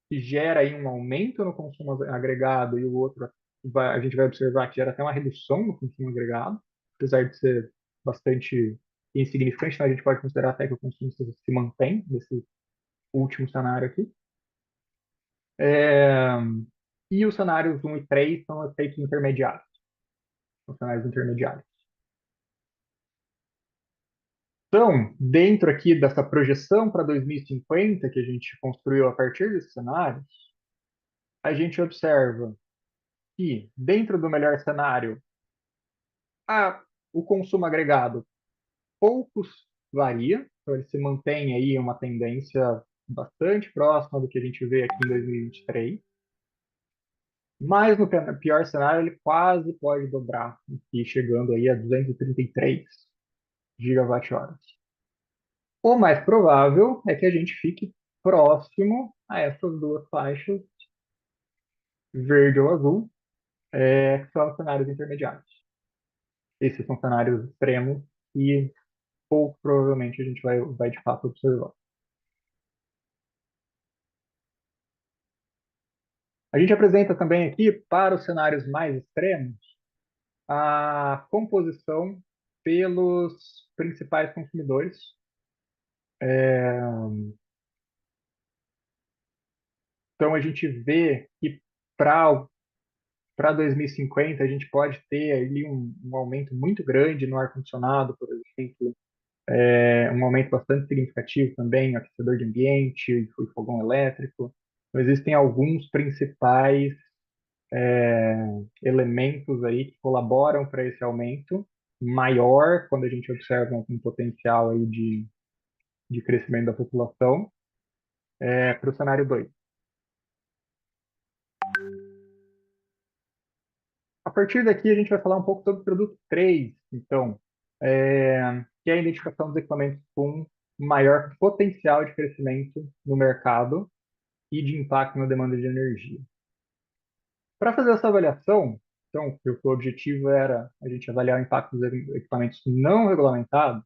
S5: que gera aí um aumento no consumo agregado, e o outro a gente vai observar que gera até uma redução no consumo agregado. apesar de ser bastante insignificante, então a gente pode considerar até que o consumo se mantém nesse último cenário aqui. É, e os cenários 1 e 3 são efeitos intermediários. São cenários intermediários. Então, dentro aqui dessa projeção para 2050 que a gente construiu a partir desses cenários, a gente observa que, dentro do melhor cenário, o consumo agregado poucos varia, então ele se mantém aí uma tendência bastante próxima do que a gente vê aqui em 2023. Mas no pior cenário ele quase pode dobrar, aqui chegando aí a 233 gigawatt-horas. O mais provável é que a gente fique próximo a essas duas faixas, verde ou azul, que são os cenários intermediários. Esses são cenários extremos e pouco provavelmente a gente vai de fato observar. A gente apresenta também aqui, para os cenários mais extremos, a composição pelos principais consumidores. Então, a gente vê que para 2050 a gente pode ter ali um aumento muito grande no ar-condicionado, por exemplo, um aumento bastante significativo também no aquecedor de ambiente e fogão elétrico. Então, existem alguns principais elementos aí que colaboram para esse aumento maior quando a gente observa um potencial aí de crescimento da população para o cenário 2. A partir daqui a gente vai falar um pouco sobre o produto 3, então, que é a identificação dos equipamentos com maior potencial de crescimento no mercado e de impacto na demanda de energia. Para fazer essa avaliação, então, o objetivo era a gente avaliar o impacto dos equipamentos não regulamentados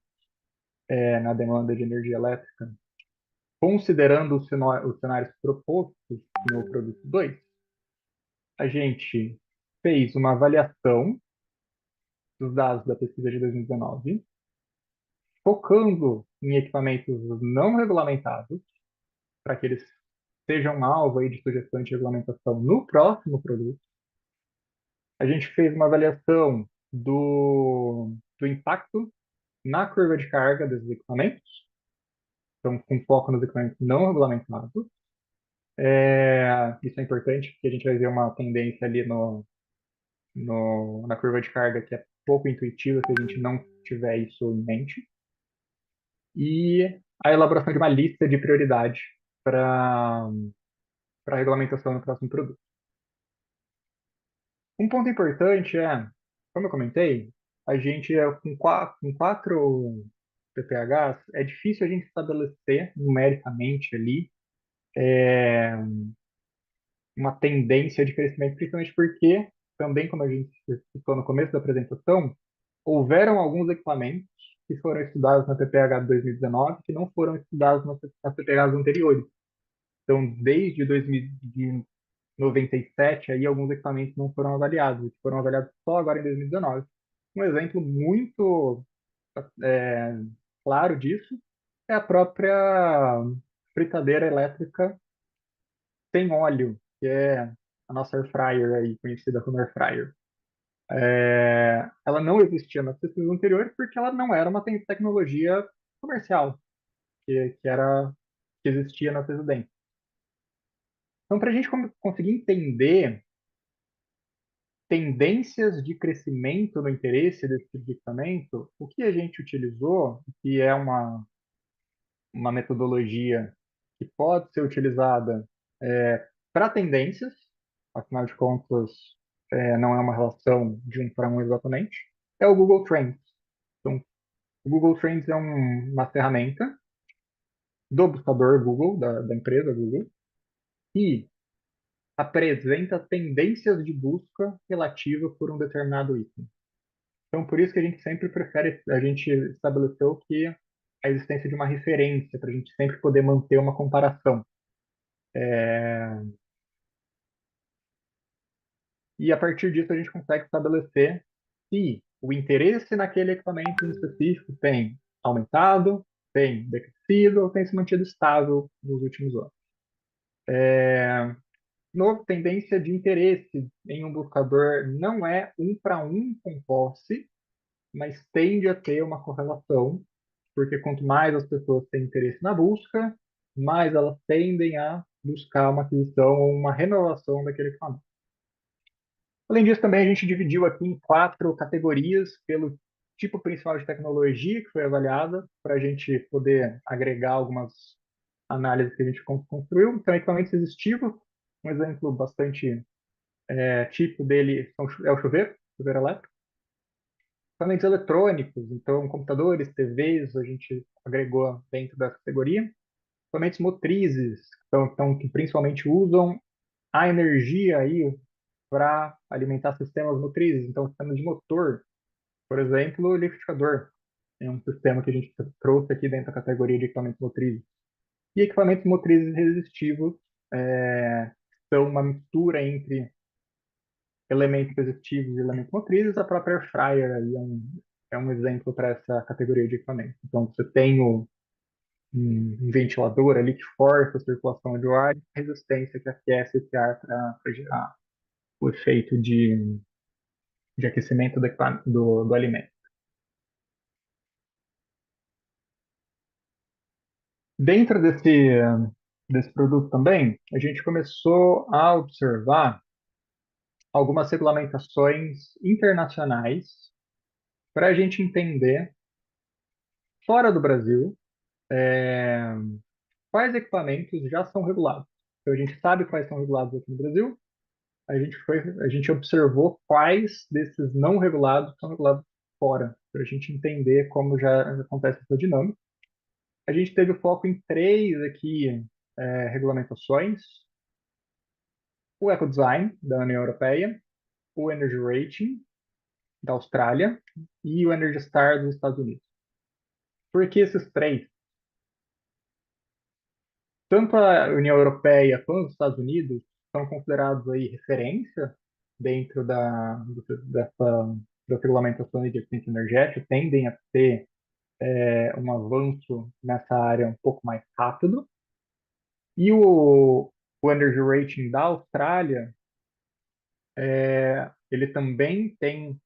S5: na demanda de energia elétrica, considerando os cenários propostos no produto 2, a gente fez uma avaliação dos dados da pesquisa de 2019, focando em equipamentos não regulamentados, para que eles sejam alvo aí de sugestão de regulamentação no próximo produto. A gente fez uma avaliação do impacto na curva de carga desses equipamentos, então com foco nos equipamentos não regulamentados. Isso é importante, porque a gente vai ver uma tendência ali na curva de carga que é pouco intuitiva se a gente não tiver isso em mente. E a elaboração de uma lista de prioridade para a regulamentação no próximo produto. Um ponto importante como eu comentei, a gente com quatro PPHs, é difícil a gente estabelecer numericamente ali uma tendência de crescimento, principalmente porque, também como a gente citou no começo da apresentação, houveram alguns equipamentos que foram estudados na PPH de 2019 que não foram estudados nas PPHs anteriores. Então, desde 2097, aí alguns equipamentos não foram avaliados, foram avaliados só agora em 2019. Um exemplo muito claro disso é a própria fritadeira elétrica sem óleo, que é a nossa air fryer aí, conhecida como air fryer. Ela não existia nas pesquisas anteriores porque ela não era uma tecnologia comercial que existia nas residências. Então, para a gente conseguir entender tendências de crescimento no interesse desse tipo de equipamento, o que a gente utilizou, que é uma metodologia que pode ser utilizada para tendências, afinal de contas, não é uma relação de um para um exatamente, é o Google Trends. Então, o Google Trends é uma ferramenta do buscador Google, da empresa Google, que apresenta tendências de busca relativa por um determinado item. Então, por isso que a gente sempre a gente estabeleceu que a existência de uma referência, para a gente sempre poder manter uma comparação. E a partir disso a gente consegue estabelecer se o interesse naquele equipamento em específico tem aumentado, tem decrescido ou tem se mantido estável nos últimos anos. Novo, tendência de interesse em um buscador não é um para um com posse, mas tende a ter uma correlação, porque quanto mais as pessoas têm interesse na busca, mais elas tendem a buscar uma aquisição ou uma renovação daquele equipamento. Além disso, também a gente dividiu aqui em 4 categorias pelo tipo principal de tecnologia que foi avaliada, para a gente poder agregar algumas análises que a gente construiu. Então, equipamentos existivos, um exemplo bastante típico dele é o chuveiro elétrico. Equipamentos eletrônicos, então computadores, TVs, a gente agregou dentro da categoria. Equipamentos motrizes, então que principalmente usam a energia aí para alimentar sistemas motrizes, então sistema de motor, por exemplo, o liquidificador é um sistema que a gente trouxe aqui dentro da categoria de equipamentos motrizes. E equipamentos motrizes resistivos são uma mistura entre elementos resistivos e elementos motrizes. A própria air fryer aí é um exemplo para essa categoria de equipamento. Então, você tem um ventilador ali que força a circulação de ar e resistência que aquece esse ar para gerar o efeito de aquecimento do alimento. Dentro desse produto também, a gente começou a observar algumas regulamentações internacionais para a gente entender, fora do Brasil, quais equipamentos já são regulados. Então, a gente sabe quais são regulados aqui no Brasil, a gente observou quais desses não regulados são regulados fora, para a gente entender como já acontece essa dinâmica. A gente teve o foco em 3 aqui, regulamentações: o Ecodesign, da União Europeia, o Energy Rating, da Austrália, e o Energy Star, dos Estados Unidos. Por que esses 3? Tanto a União Europeia quanto os Estados Unidos são considerados aí referência dentro das regulamentações de eficiência energética, tendem a ter um avanço nessa área um pouco mais rápido. E o Energy Rating da Austrália, ele também tem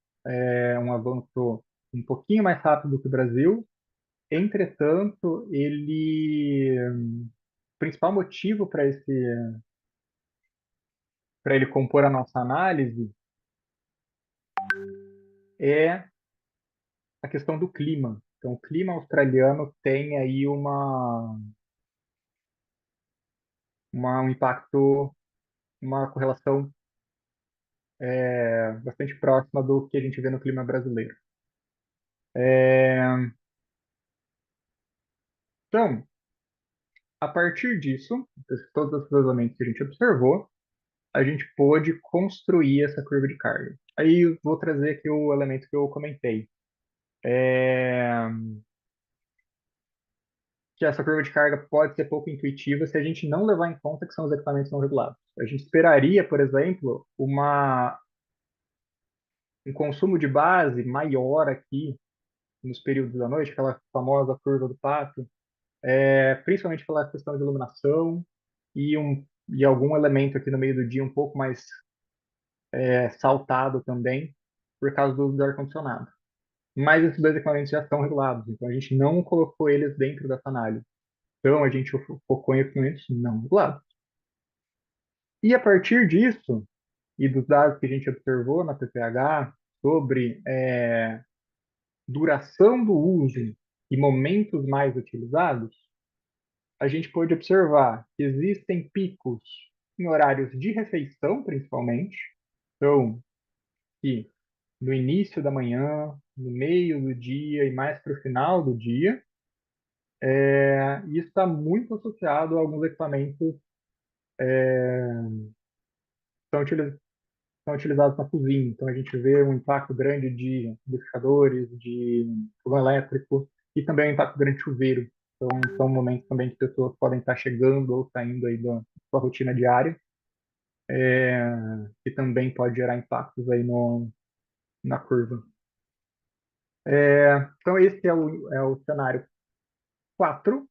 S5: um avanço um pouquinho mais rápido que o Brasil. Entretanto, o principal motivo para ele compor a nossa análise é a questão do clima. Então, o clima australiano tem aí um impacto, uma correlação bastante próxima do que a gente vê no clima brasileiro. Então, a partir disso, todos os elementos que a gente observou, a gente pôde construir essa curva de carga. Aí eu vou trazer aqui o elemento que eu comentei. Que essa curva de carga pode ser pouco intuitiva se a gente não levar em conta que são os equipamentos não regulados. A gente esperaria, por exemplo, um consumo de base maior aqui nos períodos da noite, aquela famosa curva do pato, principalmente pela questão de iluminação e algum elemento aqui no meio do dia um pouco mais saltado também, por causa do uso do ar-condicionado. Mas esses 2 equipamentos já estão regulados, então a gente não colocou eles dentro dessa análise. Então a gente focou em equipamentos não regulados. E a partir disso, e dos dados que a gente observou na PPH sobre duração do uso e momentos mais utilizados, a gente pôde observar que existem picos em horários de refeição, principalmente. Então, que no início da manhã, no meio do dia e mais para o final do dia, isso está muito associado a alguns equipamentos que são utilizados na cozinha. Então, a gente vê um impacto grande de liquidificadores, de fogão elétrico e também um impacto grande de chuveiro. Então, são momentos também que pessoas podem estar chegando ou saindo aí da sua rotina diária, que também pode gerar impactos aí na curva. Então, esse é o cenário 4,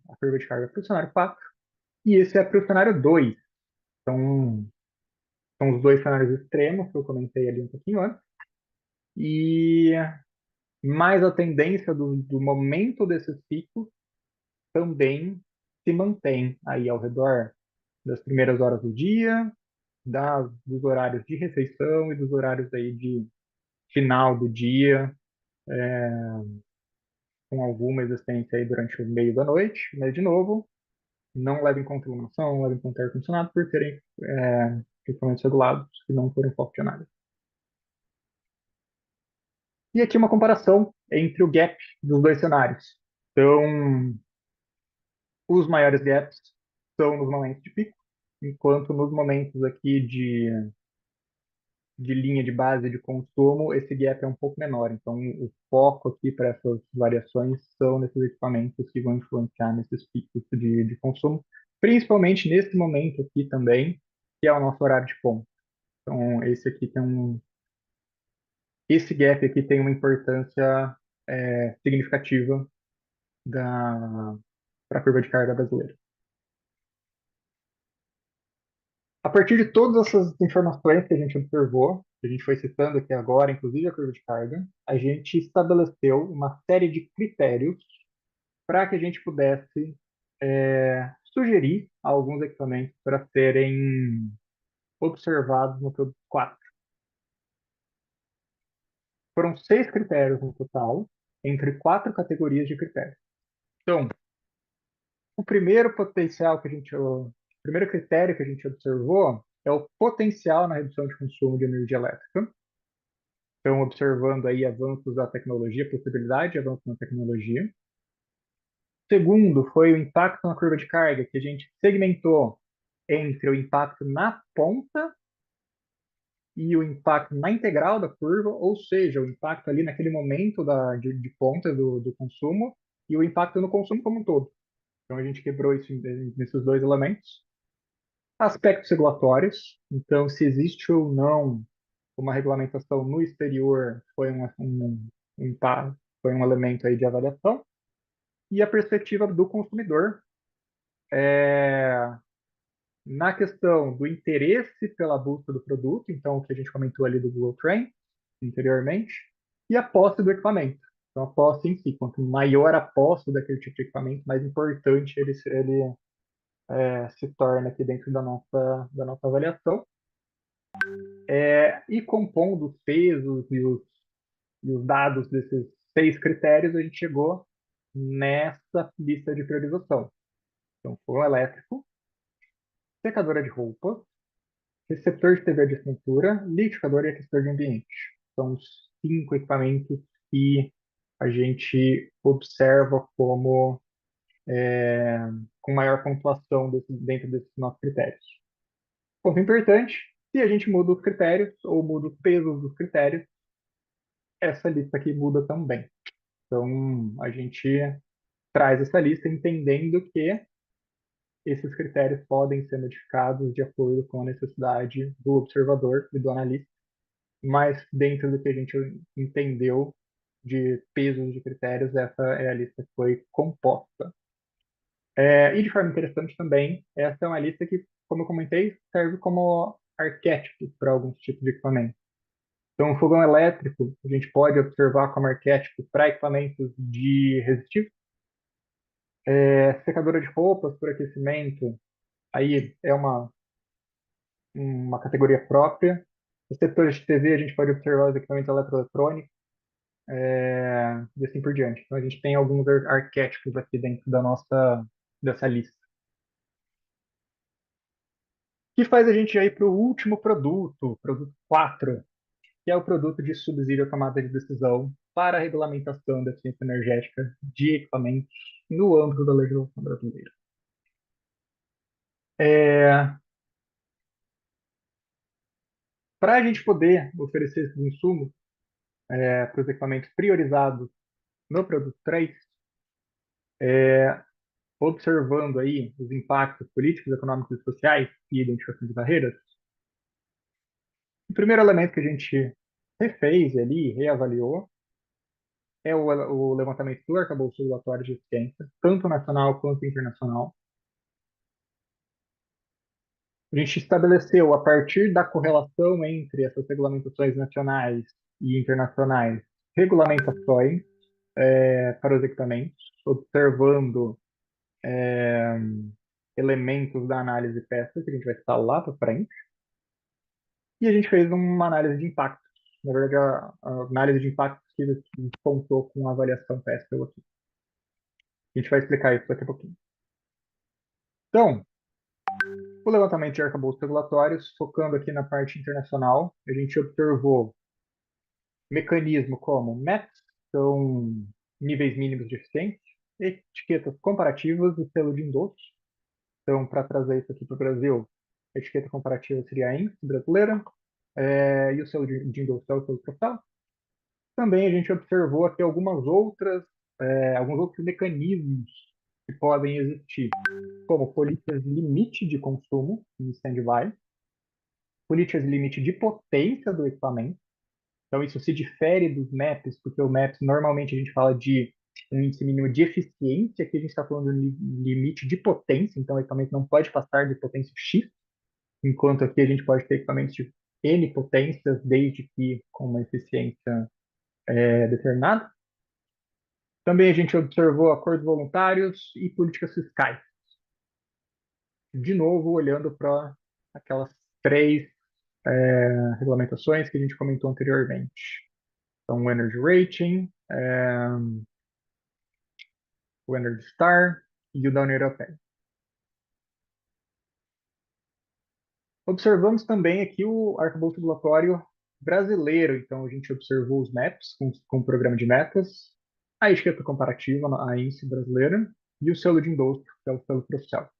S5: a curva de carga para o cenário 4, e esse é para o cenário 2. Então, são os dois cenários extremos que eu comentei ali um pouquinho antes, e mais a tendência do momento desses picos também se mantém aí ao redor das primeiras horas do dia, dos horários de refeição e dos horários aí de final do dia, com alguma existência aí durante o meio da noite, mas de novo, não leva em conta iluminação, não leva em conta ar-condicionado por serem equipamentos regulados que não forem foco de análise. E aqui uma comparação entre o gap dos dois cenários. Então, os maiores gaps são nos momentos de pico, enquanto nos momentos aqui de linha de base de consumo, esse gap é um pouco menor. Então, o foco aqui para essas variações são nesses equipamentos que vão influenciar nesses picos de consumo, principalmente nesse momento aqui também, que é o nosso horário de ponta. Então, esse gap aqui tem uma importância significativa para a curva de carga brasileira. A partir de todas essas informações que a gente observou, que a gente foi citando aqui agora, inclusive a curva de carga, a gente estabeleceu uma série de critérios para que a gente pudesse sugerir alguns equipamentos para serem observados no produto 4. Foram 6 critérios no total, entre 4 categorias de critérios. Então, o primeiro critério que a gente observou é o potencial na redução de consumo de energia elétrica. Então, observando aí avanços da tecnologia, possibilidade de avanço na tecnologia. Segundo, foi o impacto na curva de carga, que a gente segmentou entre o impacto na ponta e o impacto na integral da curva, ou seja, o impacto ali naquele momento de ponta do consumo e o impacto no consumo como um todo. Então, a gente quebrou isso nesses dois elementos. Aspectos regulatórios, então, se existe ou não uma regulamentação no exterior foi um elemento aí de avaliação. E a perspectiva do consumidor na questão do interesse pela busca do produto, então o que a gente comentou ali do Google Trends anteriormente, e a posse do equipamento. Então a posse em si, quanto maior a posse daquele tipo de equipamento, mais importante ele se torna aqui dentro da nossa avaliação. E compondo os pesos e os dados desses 6 critérios, a gente chegou nessa lista de priorização. Então, fogão elétrico, secadora de roupa, receptor de TV de assinatura, liquidificador e aquecedor de ambiente. São os 5 equipamentos que a gente observa como com maior pontuação dentro desses nossos critérios. Ponto importante, se a gente muda os critérios ou muda os pesos dos critérios, essa lista aqui muda também. Então, a gente traz essa lista entendendo que esses critérios podem ser modificados de acordo com a necessidade do observador e do analista, mas dentro do que a gente entendeu de pesos de critérios, essa é a lista que foi composta. E de forma interessante também, essa é uma lista que, como eu comentei, serve como arquétipo para alguns tipos de equipamento. Então, o fogão elétrico, a gente pode observar como arquétipo para equipamentos de resistivo. Secadora de roupas por aquecimento, aí é uma categoria própria. Receptores de TV, a gente pode observar os equipamentos eletroeletrônicos, e assim por diante. Então, a gente tem alguns arquétipos aqui dentro dessa lista. Que faz a gente ir para o último produto 4, que é o produto de subsídio à tomada de decisão para a regulamentação da eficiência energética de equipamentos no âmbito da legislação brasileira. Para a gente poder oferecer esses insumos para os equipamentos priorizados no produto 3, observando aí os impactos políticos, econômicos e sociais e identificação de barreiras, o primeiro elemento que a gente refez ali, reavaliou, é o levantamento do arcabouço regulatório de eficiência, tanto nacional quanto internacional. A gente estabeleceu, a partir da correlação entre essas regulamentações nacionais e internacionais, regulamentações para os equipamentos, observando elementos da análise PESA, que a gente vai citar lá para frente. E a gente fez uma análise de impacto. Na verdade, a análise de impacto que a gente contou com a avaliação PESA aqui. A gente vai explicar isso daqui a pouquinho. Então, o levantamento de arcabouços regulatórios, focando aqui na parte internacional, a gente observou mecanismos como MEPs, são níveis mínimos de eficiência, etiquetas comparativas e selo de endosso. Então, para trazer isso aqui para o Brasil, a etiqueta comparativa seria a INSS brasileira, e o selo de endosso é o selo postal. Também a gente observou aqui alguns outros mecanismos que podem existir, como políticas de limite de consumo em stand-by, políticas de limite de potência do equipamento. Então, isso se difere dos MAPs, porque o MAPs normalmente a gente fala de um índice mínimo de eficiência, aqui a gente está falando de limite de potência, então o equipamento não pode passar de potência X, enquanto aqui a gente pode ter equipamentos de N potências, desde que com uma eficiência determinada. Também a gente observou acordos voluntários e políticas fiscais. De novo, olhando para aquelas três regulamentações que a gente comentou anteriormente. Então, o Energy Rating, o Energy Star e o da União Europeia. Observamos também aqui o arcabouço regulatório brasileiro. Então, a gente observou os MAPs com o programa de metas, a etiqueta comparativa, a INSS brasileira, e o selo de endosso, que é o selo profissional.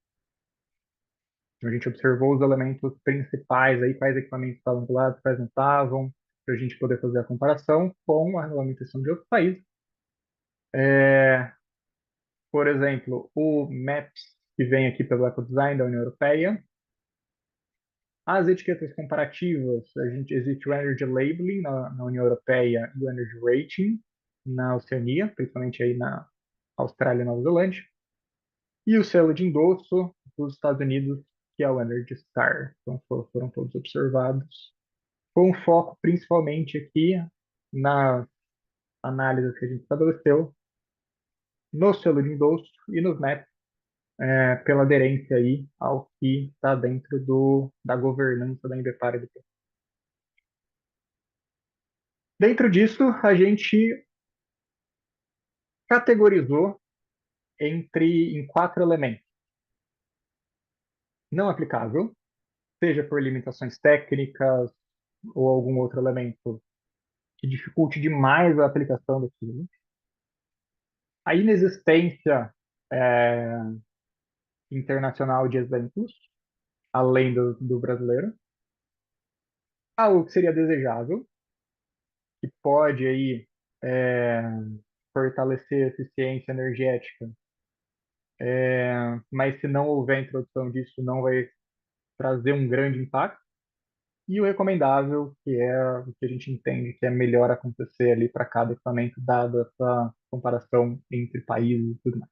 S5: Então, a gente observou os elementos principais, aí, quais equipamentos estavam do lado, quais não estavam, para a gente poder fazer a comparação com a regulamentação de outros países. Por exemplo, o MAPS, que vem aqui pelo Ecodesign da União Europeia. As etiquetas comparativas, existe o Energy Labeling na União Europeia e o Energy Rating na Oceania, principalmente aí na Austrália e Nova Zelândia. E o selo de endosso dos Estados Unidos, que é o Energy Star. Então foram todos observados, com foco principalmente aqui nas análises que a gente estabeleceu, no selo de endosso e nos MAPs, pela aderência aí ao que está dentro da governança da Ambepar. Dentro disso, a gente categorizou em 4 elementos. Não aplicável, seja por limitações técnicas ou algum outro elemento que dificulte demais a aplicação daquilo. A inexistência internacional de exemplos, além do brasileiro. Algo que seria desejável, que pode aí fortalecer a eficiência energética, mas se não houver introdução disso, não vai trazer um grande impacto. E o recomendável, que é o que a gente entende que é melhor acontecer ali para cada equipamento, dado essa comparação entre países e tudo mais.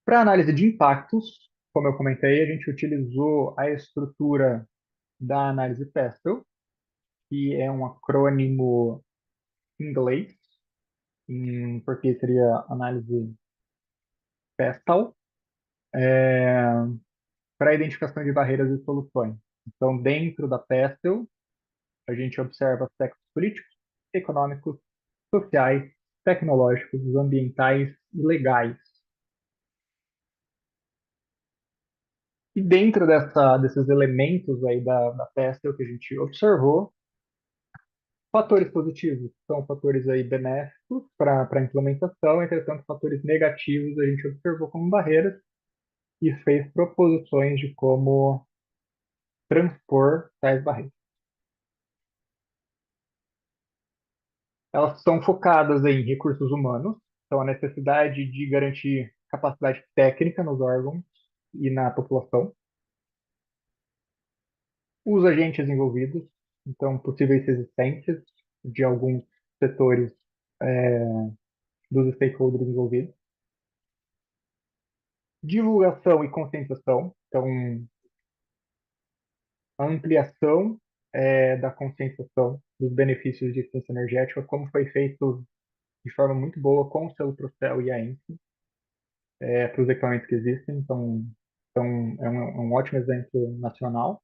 S5: Para análise de impactos, como eu comentei, a gente utilizou a estrutura da análise PESTEL, que é um acrônimo em inglês, em português seria análise PESTEL, para identificação de barreiras e soluções. Então, dentro da PESTEL, a gente observa aspectos políticos, econômicos, sociais, tecnológicos, ambientais e legais. E dentro desses elementos aí da PESTEL que a gente observou, fatores positivos são fatores aí benéficos para a implementação, entretanto, fatores negativos a gente observou como barreiras e fez proposições de como transpor tais barreiras. Elas são focadas em recursos humanos, então a necessidade de garantir capacidade técnica nos órgãos e na população. os agentes envolvidos, então possíveis resistências de alguns setores dos stakeholders envolvidos, divulgação e conscientização, então a ampliação da conscientização dos benefícios de eficiência energética, como foi feito de forma muito boa com o selo Procel e a ENSE, para os equipamentos que existem, então é um ótimo exemplo nacional.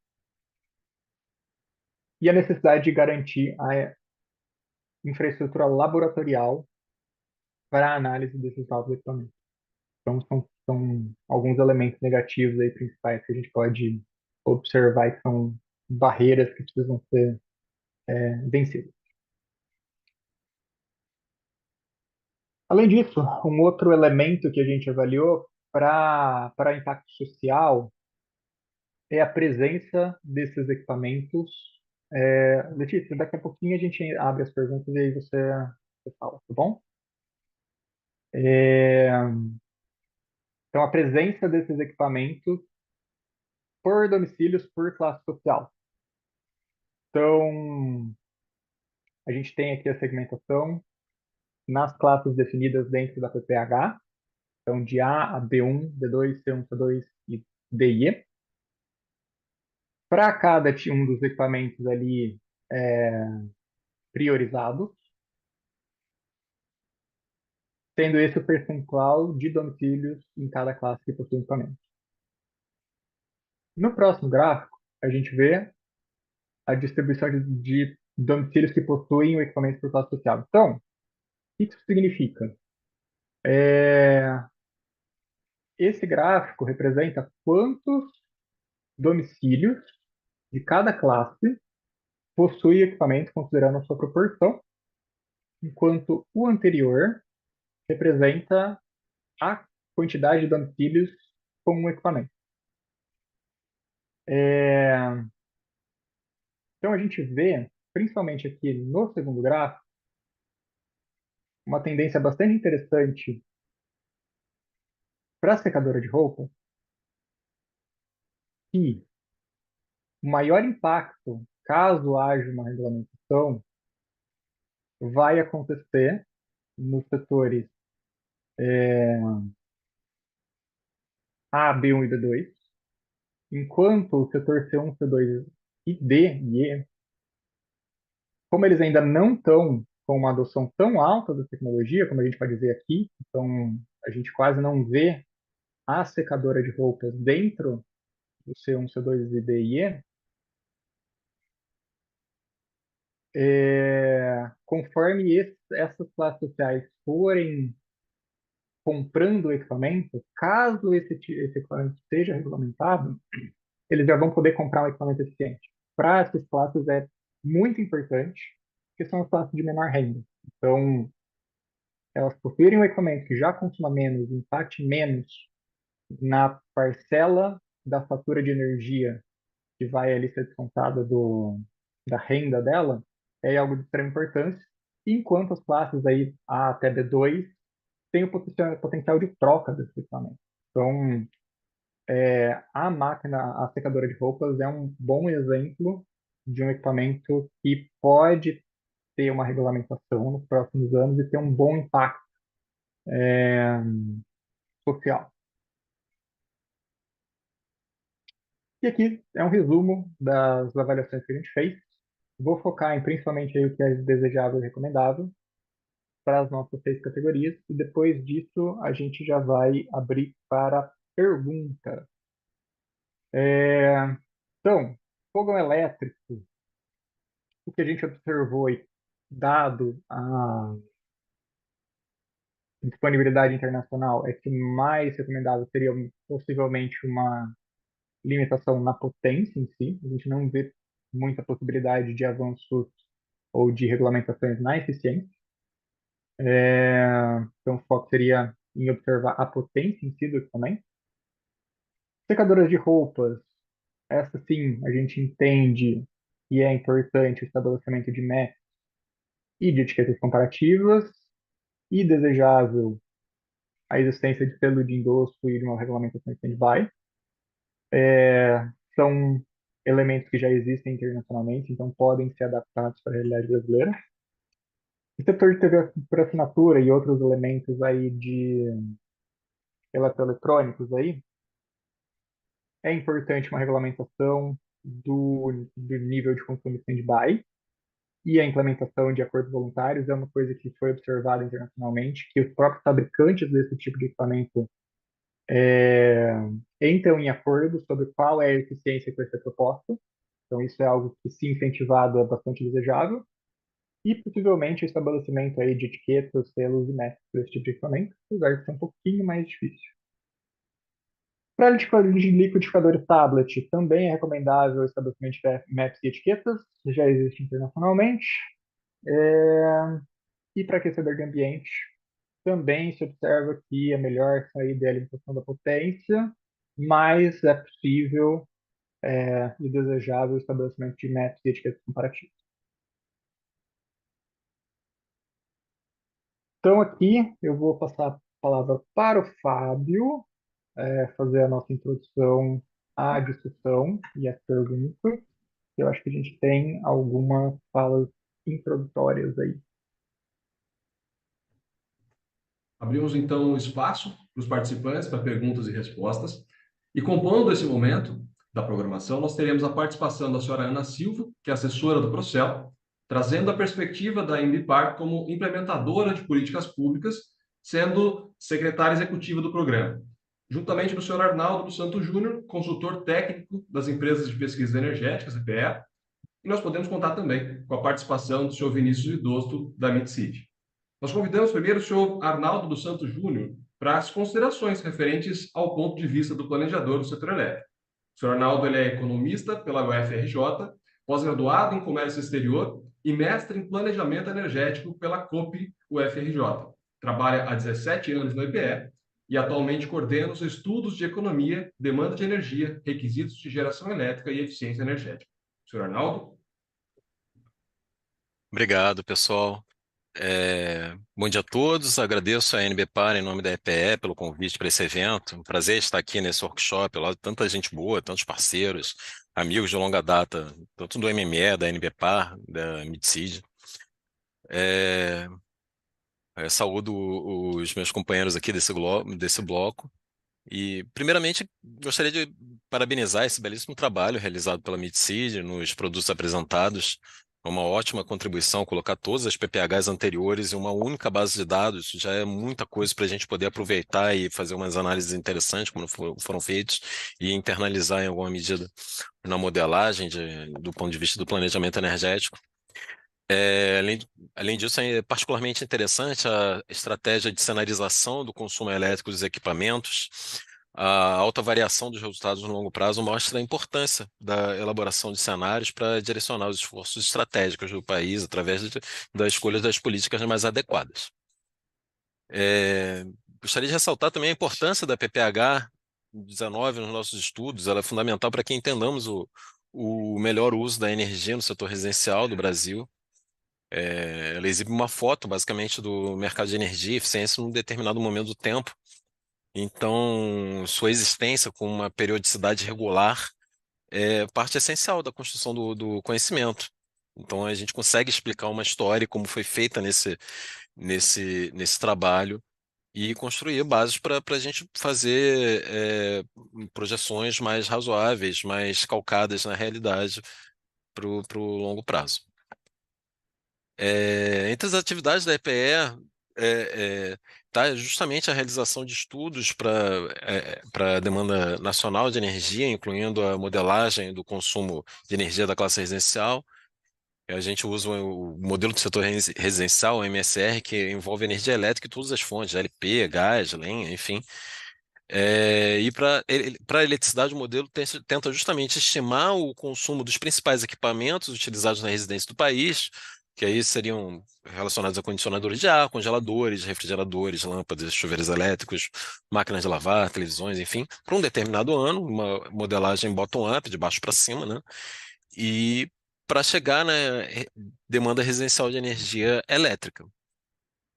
S5: E a necessidade de garantir a infraestrutura laboratorial para a análise desses novos equipamentos. Então, são alguns elementos negativos aí principais que a gente pode observar que são barreiras que precisam ser vencidas. Além disso, um outro elemento que a gente avaliou para impacto social é a presença desses equipamentos. Letícia, daqui a pouquinho a gente abre as perguntas e aí você fala, tá bom? Então, a presença desses equipamentos por domicílios, por classe social. Então, a gente tem aqui a segmentação nas classes definidas dentro da PPH, então de A a B1, B2, C1, C2 e D e E. Para cada um dos equipamentos ali priorizados, tendo esse o percentual de domicílios em cada classe que possui equipamento. No próximo gráfico, a gente vê a distribuição de domicílios que possuem o equipamento por classe social. Então, o que isso significa? Esse gráfico representa quantos domicílios de cada classe possui equipamento considerando a sua proporção, enquanto o anterior representa a quantidade de domicílios com um equipamento. Então a gente vê, principalmente aqui no segundo gráfico, uma tendência bastante interessante para a secadora de roupa, que o maior impacto, caso haja uma regulamentação, vai acontecer nos setores A, B1 e B2, enquanto o setor C1, C2 e D e E, como eles ainda não estão com uma adoção tão alta da tecnologia, como a gente pode ver aqui, então a gente quase não vê a secadora de roupas dentro do C1, C2 e D e E, conforme essas classes sociais forem comprando o equipamento, caso esse equipamento seja regulamentado, eles já vão poder comprar um equipamento eficiente. Para essas classes é muito importante, porque são as classes de menor renda. Então, elas possuírem um equipamento que já consuma menos, impacte menos na parcela da fatura de energia que vai ali ser descontada da renda dela, é algo de extrema importância, enquanto as classes aí A até B2 têm o potencial de troca desse equipamento. Então, a máquina, a secadora de roupas, é um bom exemplo de um equipamento que pode ter uma regulamentação nos próximos anos e ter um bom impacto social. E aqui é um resumo das avaliações que a gente fez. Vou focar em principalmente aí o que é desejável e recomendável para as nossas 6 categorias e depois disso a gente já vai abrir para perguntas. Então, fogão elétrico, o que a gente observou aí, dado a disponibilidade internacional, é que mais recomendável seria possivelmente uma limitação na potência em si. A gente não vê muita possibilidade de avanços ou de regulamentações na eficiência. Então, o foco seria em observar a potência em si do equipamento. Secadoras de roupas, essa sim, a gente entende e é importante o estabelecimento de metas e de etiquetas comparativas, e desejável a existência de selo de endosso e de uma regulamentação stand-by. São elementos que já existem internacionalmente, então podem ser adaptados para a realidade brasileira. O setor de TV por assinatura e outros elementos aí de eletroeletrônicos aí, é importante uma regulamentação do nível de consumo stand-by, e a implementação de acordos voluntários é uma coisa que foi observada internacionalmente, que os próprios fabricantes desse tipo de equipamento entram em acordo sobre qual é a eficiência que vai ser proposta. Então, isso é algo que, se incentivado, é bastante desejável. E, possivelmente, o estabelecimento aí de etiquetas, selos e métricas para esse tipo de equipamento, apesar de ser um pouquinho mais difícil. Para liquidificadores tablet, também é recomendável o estabelecimento de métricas e etiquetas, que já existe internacionalmente. E para aquecedor de ambiente, também se observa que é melhor sair da limitação da potência, mas é possível e desejável o estabelecimento de métodos e etiquetas comparativas. Então, aqui eu vou passar a palavra para o Fábio, fazer a nossa introdução à discussão e às perguntas. Eu acho que a gente tem algumas falas introdutórias aí.
S1: Abrimos, então, o espaço para os participantes para perguntas e respostas. E compondo esse momento da programação, nós teremos a participação da senhora Ana Silva, que é assessora do Procel, trazendo a perspectiva da Ambipar como implementadora de políticas públicas, sendo secretária executiva do programa. Juntamente com o senhor Arnaldo dos Santos Júnior, consultor técnico das empresas de pesquisas energéticas, EPE, e nós podemos contar também com a participação do senhor Vinícius Idosto, da MidCid. Nós convidamos primeiro o senhor Arnaldo dos Santos Júnior para as considerações referentes ao ponto de vista do planejador do setor elétrico. O senhor Arnaldo ele é economista pela UFRJ, pós-graduado em comércio exterior e mestre em planejamento energético pela COP UFRJ. Trabalha há 17 anos no IPE e atualmente coordena os estudos de economia, demanda de energia, requisitos de geração elétrica e eficiência energética. Senhor Arnaldo?
S6: Obrigado, pessoal. Bom dia a todos. Agradeço a NBPAR em nome da EPE pelo convite para esse evento. Um prazer estar aqui nesse workshop, ao lado de tanta gente boa, tantos parceiros, amigos de longa data, tanto do MME, da NBPAR, da MidCid. Saúdo os meus companheiros aqui desse bloco. E, primeiramente, gostaria de parabenizar esse belíssimo trabalho realizado pela MidCid nos produtos apresentados. É uma ótima contribuição colocar todas as PPHs anteriores em uma única base de dados. Isso já é muita coisa para a gente poder aproveitar e fazer umas análises interessantes, como foram feitos, e internalizar em alguma medida na modelagem do ponto de vista do planejamento energético. Além disso, é particularmente interessante a estratégia de cenarização do consumo elétrico dos equipamentos. A alta variação dos resultados no longo prazo mostra a importância da elaboração de cenários para direcionar os esforços estratégicos do país através da escolha das políticas mais adequadas. Gostaria de ressaltar também a importância da PPH 19 nos nossos estudos. Ela é fundamental para que entendamos o melhor uso da energia no setor residencial do Brasil. Ela exibe uma foto, basicamente, do mercado de energia e eficiência num determinado momento do tempo. Então, sua existência com uma periodicidade regular é parte essencial da construção do conhecimento. Então, a gente consegue explicar uma história, como foi feita nesse trabalho, e construir bases para a gente fazer projeções mais razoáveis, mais calcadas na realidade para o longo prazo. Entre as atividades da EPE está justamente a realização de estudos para a demanda nacional de energia, incluindo a modelagem do consumo de energia da classe residencial. A gente usa o modelo do setor residencial, o MSR, que envolve energia elétrica e todas as fontes, LP, gás, lenha, enfim. E para a eletricidade, o modelo tenta justamente estimar o consumo dos principais equipamentos utilizados na residência do país, que aí seriam relacionados a condicionadores de ar, congeladores, refrigeradores, lâmpadas, chuveiros elétricos, máquinas de lavar, televisões, enfim, para um determinado ano, uma modelagem bottom-up, de baixo para cima, né? E para chegar na demanda residencial de energia elétrica.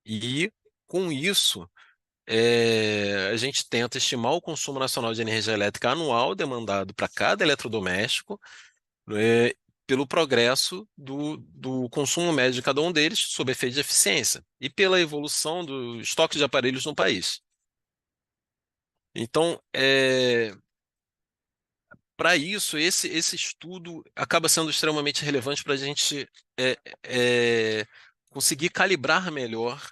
S6: E, com isso, a gente tenta estimar o consumo nacional de energia elétrica anual demandado para cada eletrodoméstico é, pelo progresso do consumo médio de cada um deles, sob efeito de eficiência, e pela evolução do estoque de aparelhos no país. Então, para isso, esse estudo acaba sendo extremamente relevante para a gente é, é, conseguir calibrar melhor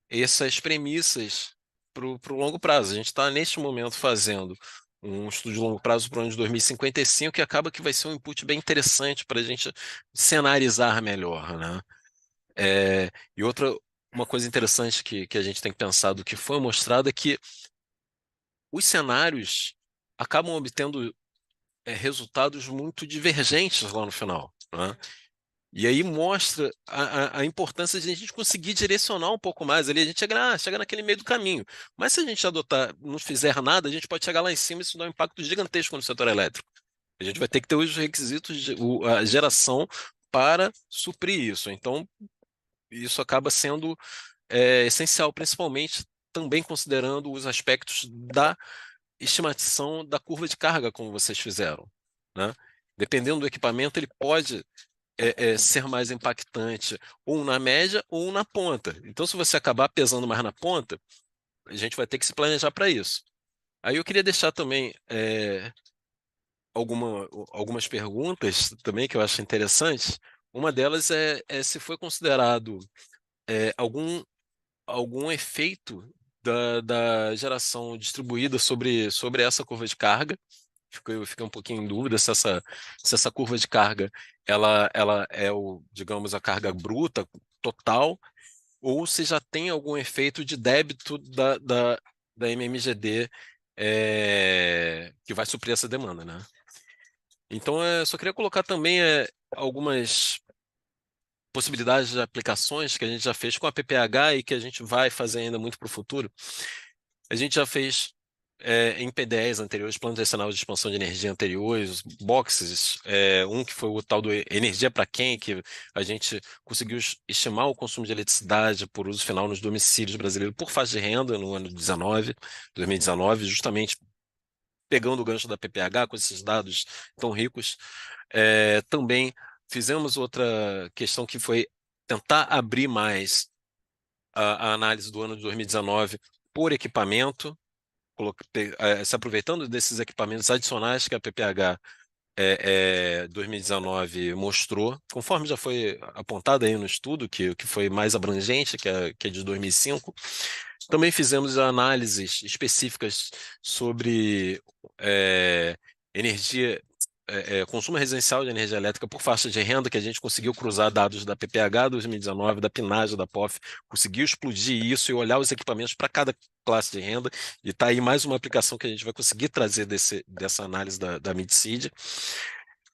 S6: essas premissas para o longo prazo. A gente está, neste momento, fazendo um estudo de longo prazo para o ano de 2055, que acaba que vai ser um input bem interessante para a gente cenarizar melhor, né? E uma coisa interessante que a gente tem pensado que foi mostrado é que os cenários acabam obtendo resultados muito divergentes lá no final, né? E aí mostra a importância de a gente conseguir direcionar um pouco mais ali, a gente chega naquele meio do caminho. Mas se a gente adotar, não fizer nada, a gente pode chegar lá em cima e isso dá um impacto gigantesco no setor elétrico. A gente vai ter que ter os requisitos, a geração para suprir isso. Então, isso acaba sendo essencial, principalmente também considerando os aspectos da estimação da curva de carga, como vocês fizeram, né? Dependendo do equipamento, ele pode ser mais impactante ou na média ou na ponta. Então, se você acabar pesando mais na ponta, a gente vai ter que se planejar para isso. Aí eu queria deixar também algumas perguntas também que eu acho interessantes. Uma delas é se foi considerado algum efeito da geração distribuída sobre essa curva de carga. Eu fiquei um pouquinho em dúvida se essa curva de carga ela é digamos, a carga bruta total, ou se já tem algum efeito de débito da MMGD que vai suprir essa demanda, né? Então, eu só queria colocar também algumas possibilidades de aplicações que a gente já fez com a PPH e que a gente vai fazer ainda muito para o futuro. A gente já fez em PDEs anteriores, Plano Direcional de Expansão de Energia anteriores, boxes, um que foi o tal do Energia para Quem, que a gente conseguiu estimar o consumo de eletricidade por uso final nos domicílios brasileiros por faixa de renda no ano 2019, justamente pegando o gancho da PPH com esses dados tão ricos. Também fizemos outra questão que foi tentar abrir mais a análise do ano de 2019 por equipamento, se aproveitando desses equipamentos adicionais que a PPH 2019 mostrou, conforme já foi apontado aí no estudo, que foi mais abrangente, que é de 2005. Também fizemos análises específicas sobre energia, consumo residencial de energia elétrica por faixa de renda, que a gente conseguiu cruzar dados da PPH 2019, da PNAD, da POF, conseguiu explodir isso e olhar os equipamentos para cada classe de renda, e está aí mais uma aplicação que a gente vai conseguir trazer dessa análise da MidSeed.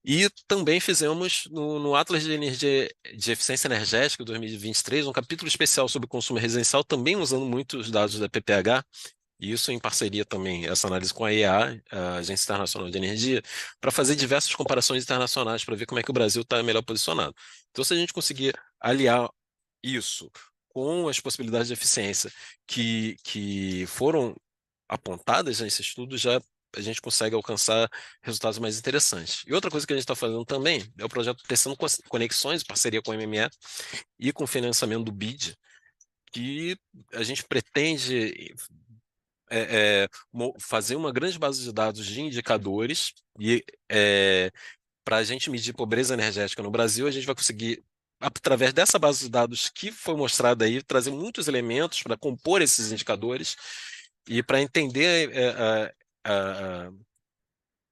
S6: E também fizemos no Atlas de Energia de Eficiência Energética 2023 um capítulo especial sobre consumo residencial, também usando muitos dados da PPH, e isso em parceria também, essa análise com a IEA, a Agência Internacional de Energia, para fazer diversas comparações internacionais para ver como é que o Brasil está melhor posicionado. Então, se a gente conseguir aliar isso com as possibilidades de eficiência que foram apontadas nesse estudo, já a gente consegue alcançar resultados mais interessantes. E outra coisa que a gente está fazendo também é o projeto Testando Conexões, em parceria com o MME e com o financiamento do BID, que a gente pretende fazer uma grande base de dados de indicadores e para a gente medir pobreza energética no Brasil, a gente vai conseguir, através dessa base de dados que foi mostrada aí, trazer muitos elementos para compor esses indicadores e para entender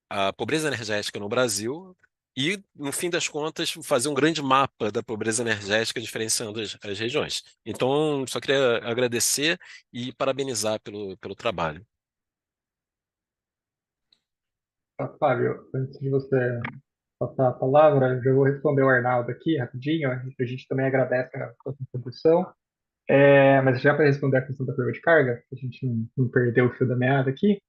S6: a pobreza energética no Brasil e, no fim das contas, fazer um grande mapa da pobreza energética diferenciando as regiões. Então, só queria agradecer e parabenizar pelo trabalho.
S5: Fábio, antes de você passar a palavra, já vou responder o Arnaldo aqui rapidinho. A gente também agradece a sua contribuição. Mas já para responder a questão da curva de carga, a gente não perdeu o fio da meada aqui.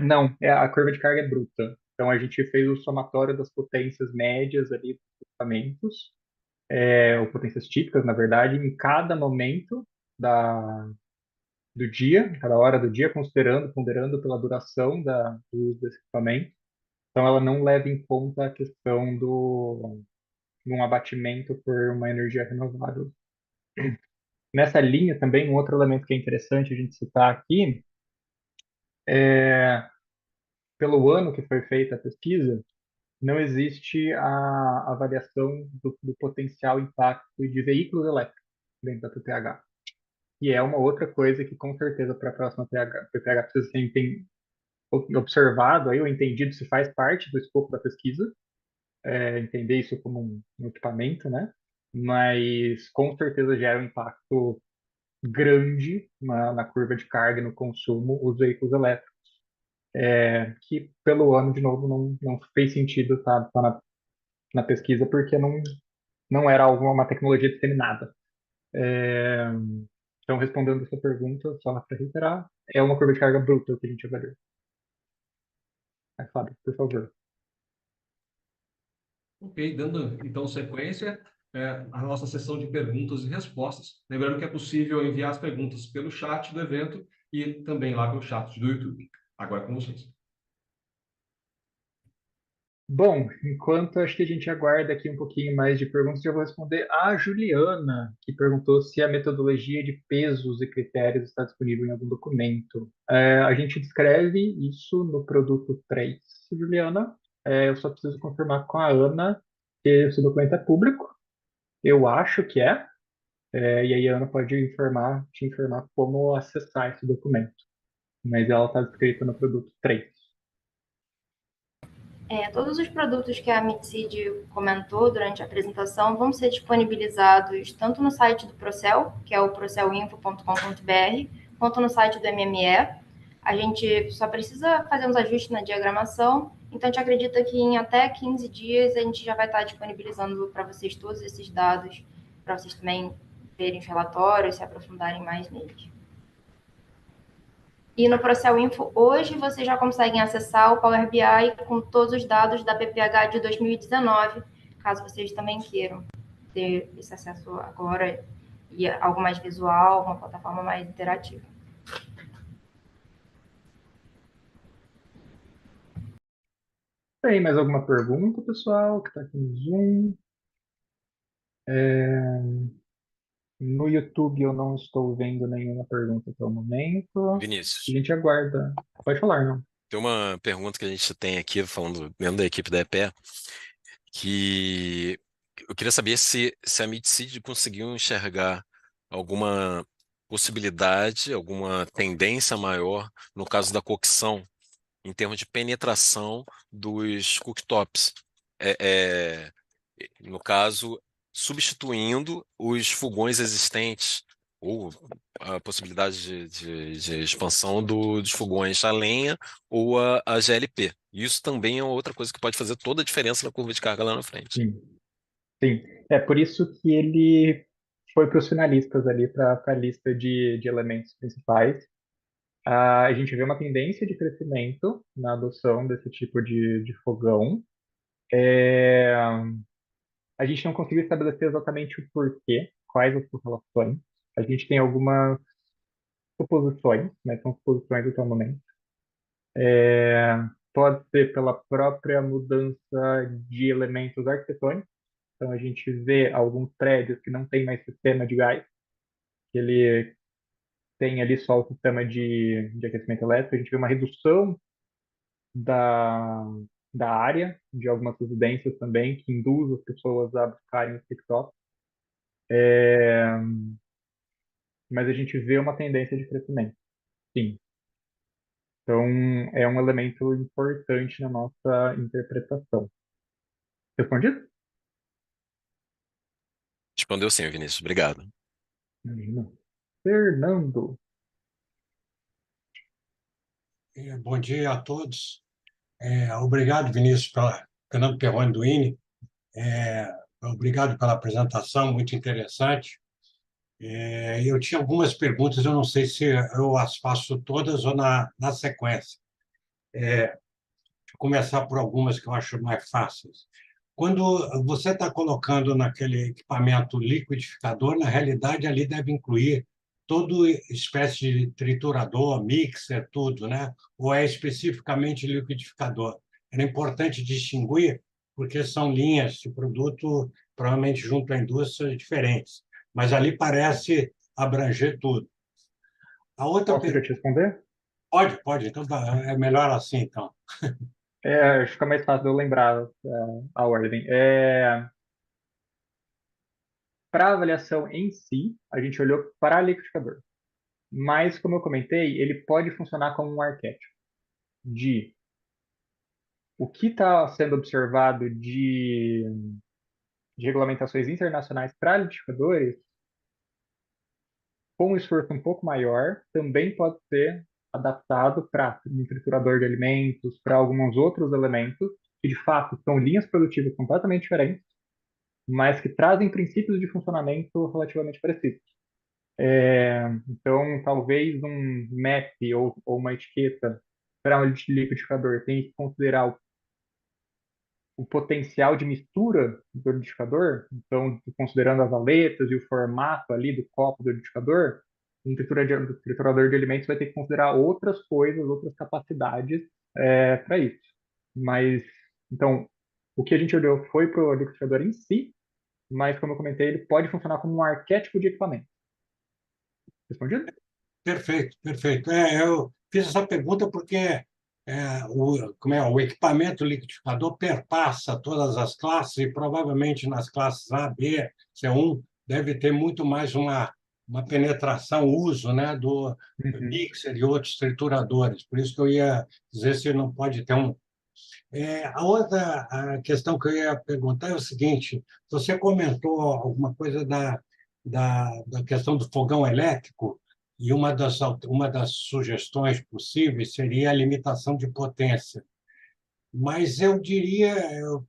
S5: Não, a curva de carga é bruta. Então a gente fez o somatório das potências médias ali dos equipamentos, ou potências típicas, na verdade, em cada momento do dia, cada hora do dia, ponderando pela duração do uso desse equipamento. Então, ela não leva em conta a questão de um abatimento por uma energia renovável. Nessa linha também, um outro elemento que é interessante a gente citar aqui, pelo ano que foi feita a pesquisa, não existe a avaliação do potencial impacto de veículos elétricos dentro da PPH. E é uma outra coisa que, com certeza, para a próxima PPH precisa ser observado aí, ou entendido se faz parte do escopo da pesquisa, entender isso como um equipamento, né? Mas, com certeza, gera um impacto grande na curva de carga e no consumo os veículos elétricos, que pelo ano, de novo, não fez sentido tá na pesquisa, porque não era uma tecnologia disseminada. Então, respondendo essa pergunta, só para reiterar, é uma curva de carga bruta que a gente avaliou. Fábio, por favor.
S1: Ok, dando então sequência à nossa sessão de perguntas e respostas. Lembrando que é possível enviar as perguntas pelo chat do evento e também lá pelo chat do YouTube. Agora é com vocês.
S5: Bom, enquanto acho que a gente aguarda aqui um pouquinho mais de perguntas, eu vou responder a Juliana, que perguntou se a metodologia de pesos e critérios está disponível em algum documento. A gente descreve isso no produto 3, Juliana. Eu só preciso confirmar com a Ana que esse documento é público. Eu acho que é. E aí a Ana pode te informar como acessar esse documento. Mas ela está descrita no produto 3.
S7: Todos os produtos que a Mitseed comentou durante a apresentação vão ser disponibilizados tanto no site do Procel, que é o procelinfo.com.br, quanto no site do MME. A gente só precisa fazer uns ajustes na diagramação, então a gente acredita que em até 15 dias a gente já vai estar disponibilizando para vocês todos esses dados, para vocês também verem os relatórios, se aprofundarem mais neles. E no Procel Info, hoje, vocês já conseguem acessar o Power BI com todos os dados da PPH de 2019, caso vocês também queiram ter esse acesso agora e algo mais visual, uma plataforma mais interativa.
S5: Tem mais alguma pergunta, pessoal, que está aqui no Zoom? No YouTube eu não estou vendo nenhuma pergunta até o momento. A
S6: Vinícius,
S5: gente aguarda. Pode falar, não?
S6: tem uma pergunta que a gente tem aqui, falando dentro da equipe da EPE, que eu queria saber se a Mitseed conseguiu enxergar alguma possibilidade, alguma tendência maior no caso da cocção, em termos de penetração dos cooktops. No caso, substituindo os fogões existentes, ou a possibilidade de expansão dos fogões a lenha ou a GLP. Isso também é outra coisa que pode fazer toda a diferença na curva de carga lá na frente.
S5: Sim. Sim. É por isso que ele foi para os finalistas ali, para a lista de elementos principais. A gente vê uma tendência de crescimento na adoção desse tipo de fogão. A gente não conseguiu estabelecer exatamente o porquê, quais as correlações. A gente tem algumas suposições, mas são suposições até o momento. Pode ser pela própria mudança de elementos arquitetônicos. Então, a gente vê alguns prédios que não tem mais sistema de gás, que ele tem ali só o sistema de aquecimento elétrico. A gente vê uma redução da área de algumas residências também, que induz as pessoas a buscarem o TikTok. Mas a gente vê uma tendência de crescimento, sim. Então, é um elemento importante na nossa interpretação. Respondido?
S6: Respondeu sim, Vinícius. Obrigado.
S5: Imagina. Fernando.
S8: Bom dia a todos. Obrigado, Vinícius, Fernando Perrone do INE. Obrigado pela apresentação, muito interessante. Eu tinha algumas perguntas, eu não sei se eu as faço todas ou na sequência. Vou começar por algumas que eu acho mais fáceis. Quando você está colocando naquele equipamento liquidificador, na realidade, ali deve incluir toda espécie de triturador, mixer, tudo, né? Ou é especificamente liquidificador? era importante distinguir, porque são linhas de produto, provavelmente junto à indústria, diferentes. Mas ali parece abranger tudo. A outra
S5: Posso já te responder?
S8: pode, então é melhor assim, então.
S5: Acho que fica mais fácil de eu lembrar a ordem. Para a avaliação em si, a gente olhou para liquidificador. Mas, como eu comentei, ele pode funcionar como um arquétipo de o que está sendo observado de regulamentações internacionais para liquidificadores, com um esforço um pouco maior, também pode ser adaptado para um triturador de alimentos, para alguns outros elementos, que de fato são linhas produtivas completamente diferentes, mas que trazem princípios de funcionamento relativamente parecidos. Então, talvez um MAP ou uma etiqueta para um liquidificador tenha que considerar o potencial de mistura do liquidificador, então, considerando as aletas e o formato ali do copo do liquidificador, um triturador de alimentos vai ter que considerar outras coisas, outras capacidades para isso. Mas, então, o que a gente olhou foi para o liquidificador em si, mas, como eu comentei, ele pode funcionar como um arquétipo de equipamento. Respondido?
S8: Perfeito, perfeito. Eu fiz essa pergunta porque o equipamento liquidificador perpassa todas as classes e provavelmente nas classes A, B, C1 deve ter muito mais uma penetração, uso, né, do mixer e outros trituradores. Por isso que eu ia dizer se não pode ter um... a questão que eu ia perguntar é o seguinte, você comentou alguma coisa da questão do fogão elétrico, e uma das sugestões possíveis seria a limitação de potência. Mas eu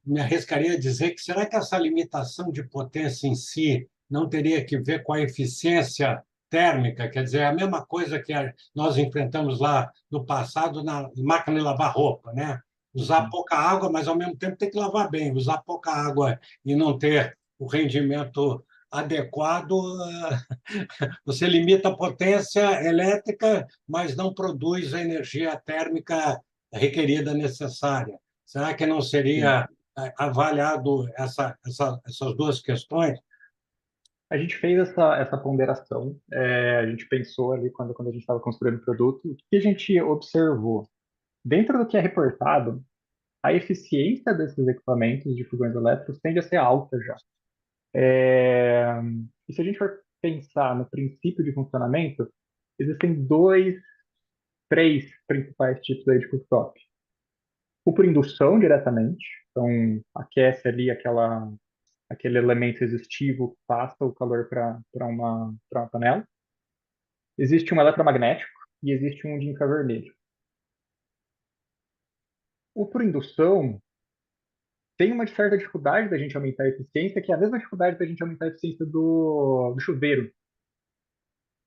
S8: me arriscaria a dizer que será que essa limitação de potência em si não teria que ver com a eficiência térmica? Quer dizer, a mesma coisa que nós enfrentamos lá no passado na máquina de lavar roupa, né? Usar pouca água, mas ao mesmo tempo tem que lavar bem. Usar pouca água e não ter o rendimento adequado, você limita a potência elétrica, mas não produz a energia térmica requerida necessária. Será que não seria avaliado essas duas questões?
S5: A gente fez essa ponderação, a gente pensou ali quando a gente estava construindo o produto, o que a gente observou? Dentro do que é reportado, a eficiência desses equipamentos de fogões elétricos tende a ser alta já. E se a gente for pensar no princípio de funcionamento, existem três principais tipos aí de cooktop. O por indução diretamente, então aquece ali aquele elemento resistivo que passa o calor para uma panela. Existe um eletromagnético e existe um de infravermelho. O por indução tem uma certa dificuldade da gente aumentar a eficiência, que é a mesma dificuldade da gente aumentar a eficiência do chuveiro.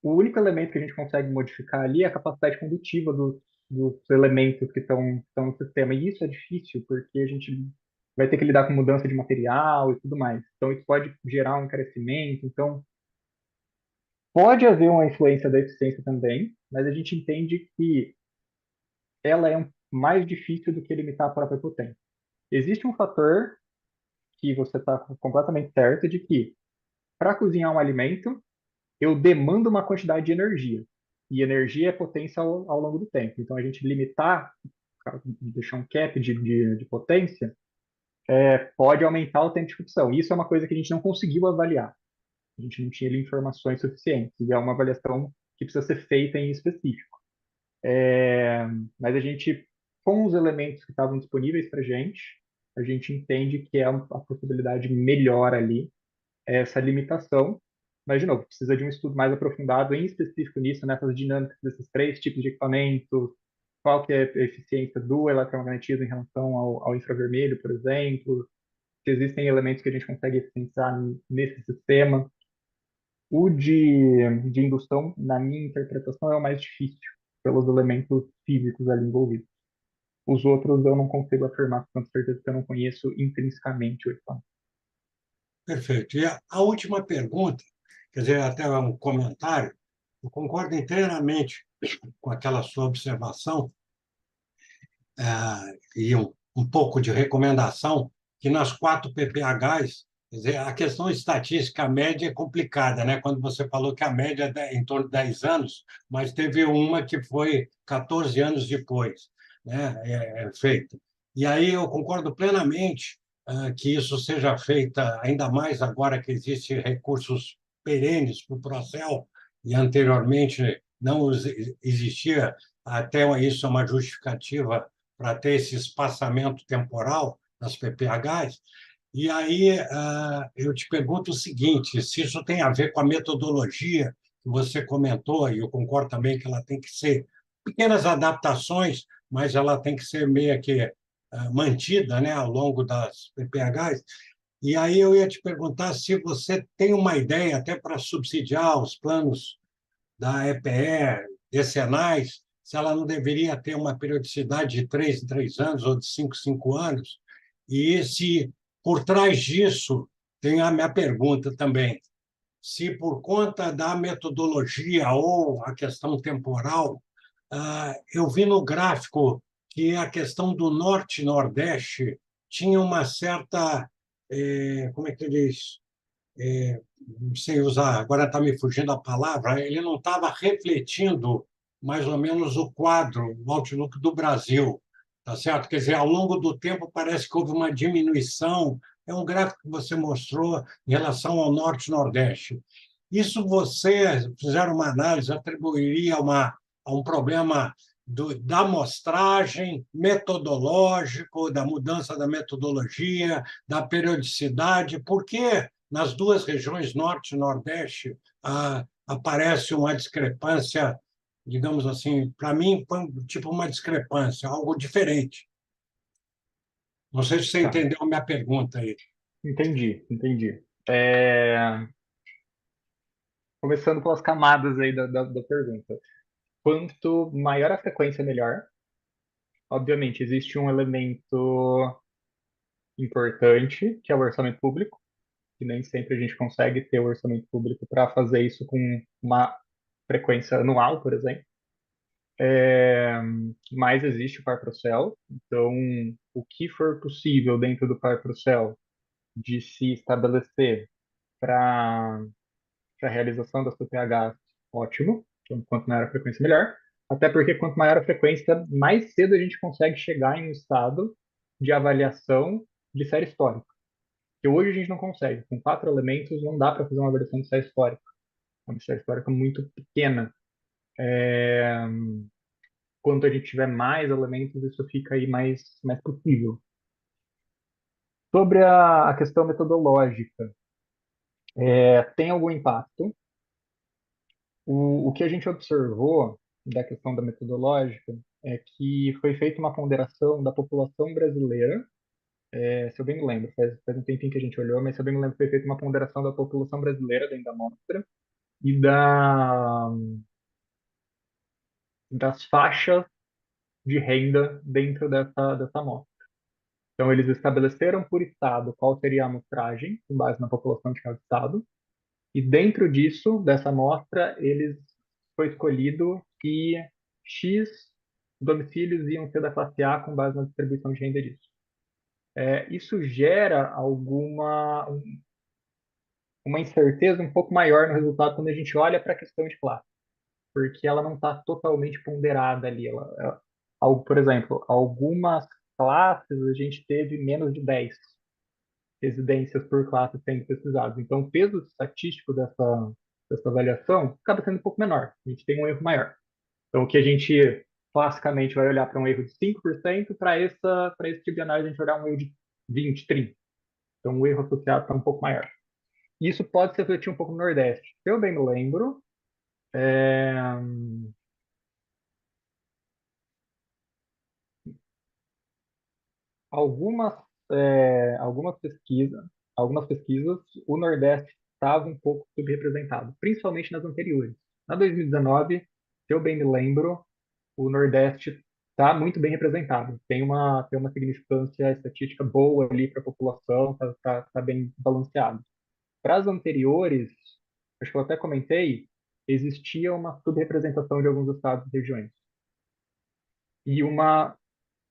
S5: O único elemento que a gente consegue modificar ali é a capacidade condutiva dos elementos que estão no sistema. E isso é difícil, porque a gente vai ter que lidar com mudança de material e tudo mais. Então, isso pode gerar um encarecimento. Então, pode haver uma influência da eficiência também, mas a gente entende que ela é mais difícil do que limitar a própria potência. Existe um fator que você está completamente certo de que, para cozinhar um alimento, eu demando uma quantidade de energia. E energia é potência ao longo do tempo. Então, a gente limitar, deixar um cap de potência, pode aumentar o tempo de cocção. Isso é uma coisa que a gente não conseguiu avaliar. A gente não tinha ali informações suficientes. E é uma avaliação que precisa ser feita em específico. Mas a gente, com os elementos que estavam disponíveis para a gente entende que é a possibilidade melhor ali, essa limitação. Mas, de novo, precisa de um estudo mais aprofundado, em específico nisso, nessas dinâmicas desses três tipos de equipamentos, qual que é a eficiência do eletromagnetismo em relação ao infravermelho, por exemplo, se existem elementos que a gente consegue eficienciar nesse sistema. O de indução, na minha interpretação, é o mais difícil, pelos elementos físicos ali envolvidos. Os outros eu não consigo afirmar com certeza, porque eu não conheço intrinsecamente o equipamento.
S8: Perfeito. E a última pergunta, quer dizer, até um comentário, eu concordo inteiramente com aquela sua observação, e um um pouco de recomendação, que nas 4 PPHs, quer dizer, a questão estatística média é complicada, né? Quando você falou que a média é em torno de 10 anos, mas teve uma que foi 14 anos depois, né? Feita. E aí eu concordo plenamente que isso seja feito, ainda mais agora que existem recursos perenes para o Procel, e anteriormente não existia, até isso é uma justificativa para ter esse espaçamento temporal das PPHs. E aí eu te pergunto o seguinte, se isso tem a ver com a metodologia que você comentou, e eu concordo também que ela tem que ser pequenas adaptações, mas ela tem que ser meio que mantida, né, ao longo das PPHs. E aí eu ia te perguntar se você tem uma ideia, até para subsidiar os planos da EPE decenais, se ela não deveria ter uma periodicidade de 3 em 3 anos ou de 5 em 5 anos, e se por trás disso tem a minha pergunta também, se por conta da metodologia ou a questão temporal, eu vi no gráfico que a questão do Norte e Nordeste tinha uma certa, como é que diz? Não sei usar, agora está me fugindo a palavra, ele não estava refletindo mais ou menos o quadro, o outlook do Brasil, tá certo? Quer dizer, ao longo do tempo parece que houve uma diminuição, é um gráfico que você mostrou em relação ao Norte e Nordeste. Isso você, fizeram uma análise, atribuiria a um problema da amostragem, metodológico, da mudança da metodologia, da periodicidade, por que nas 2 regiões, Norte e Nordeste, aparece uma discrepância, digamos assim, para mim, foi tipo uma discrepância, algo diferente. Não sei se você
S5: Tá,
S8: entendeu a minha pergunta aí.
S5: entendi. Começando pelas camadas aí da pergunta. Quanto maior a frequência, melhor. Obviamente, existe um elemento importante, que é o orçamento público, que nem sempre a gente consegue ter o orçamento público para fazer isso com uma frequência anual, por exemplo. Mas existe o Par Pro Céu, então o que for possível dentro do Par Pro Céu de se estabelecer para a realização das PPHs, ótimo. Então, quanto maior a frequência, melhor. Até porque quanto maior a frequência, mais cedo a gente consegue chegar em um estado de avaliação de série histórica. Que hoje a gente não consegue. Com 4 elementos não dá para fazer uma avaliação de série histórica. É uma série histórica muito pequena. Quanto a gente tiver mais elementos, isso fica aí mais possível. Sobre a questão metodológica, tem algum impacto? O que a gente observou da questão da metodológica é que foi feita uma ponderação da população brasileira, se eu bem me lembro, faz um tempinho que a gente olhou, mas se eu bem me lembro, foi feita uma ponderação da população brasileira dentro da amostra e das faixas de renda dentro dessa amostra. Então, eles estabeleceram por estado qual seria a amostragem, com base na população de cada estado, e dentro disso, dessa amostra, foi escolhido que X domicílios iam ser da classe A com base na distribuição de renda disso. Isso gera uma incerteza um pouco maior no resultado quando a gente olha para a questão de classe, porque ela não está totalmente ponderada ali. Por exemplo, algumas classes a gente teve menos de 10 residências por classe sendo pesquisadas. Então, o peso estatístico dessa avaliação acaba sendo um pouco menor. A gente tem um erro maior. Então, o que a gente classicamente vai olhar para um erro de 5%, para esse tipo de análise a gente vai olhar um erro de 20, 30. Então, o erro associado está um pouco maior. Isso pode se refletir um pouco no Nordeste. Se eu bem me lembro, algumas, algumas pesquisas, o Nordeste estava um pouco subrepresentado, principalmente nas anteriores. Na 2019, se eu bem me lembro, o Nordeste está muito bem representado. Tem uma significância estatística boa ali para a população, tá bem balanceado. Para as anteriores, acho que eu até comentei, existia uma subrepresentação de alguns estados e regiões. E uma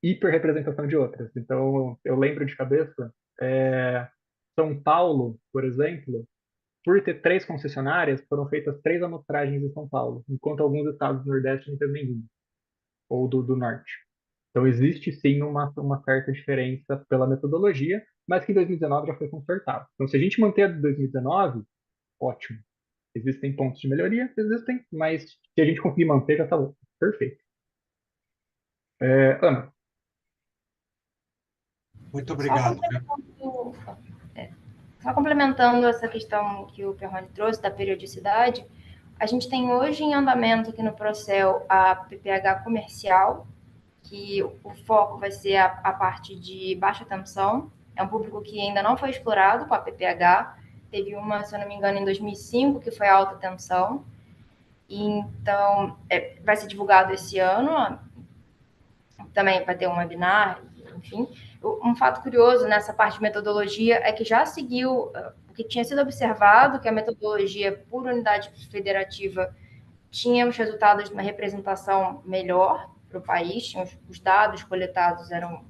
S5: hiperrepresentação de outras. Então, eu lembro de cabeça, São Paulo, por exemplo, por ter 3 concessionárias, foram feitas 3 amostragens em São Paulo, enquanto alguns estados do Nordeste não teve nenhum, ou do Norte. Então, existe sim uma certa diferença pela metodologia, mas que em 2019 já foi consertado. Então, se a gente manter a de 2019, ótimo. Existem pontos de melhoria? Existem, mas se a gente conseguir manter, já está bom. Perfeito. Ana,
S8: Muito
S7: Só
S8: obrigado, viu?
S7: só complementando essa questão que o Perrone trouxe da periodicidade, a gente tem hoje em andamento aqui no Procel a PPH comercial, que o foco vai ser a parte de baixa tensão. É um público que ainda não foi explorado com a PPH. Teve uma, se eu não me engano, em 2005, que foi a alta tensão. Então, vai ser divulgado esse ano. Também vai ter um webinar, enfim. Um fato curioso nessa parte de metodologia é que já seguiu o que tinha sido observado, que a metodologia por unidade federativa tinha os resultados de uma representação melhor para o país, os dados coletados eram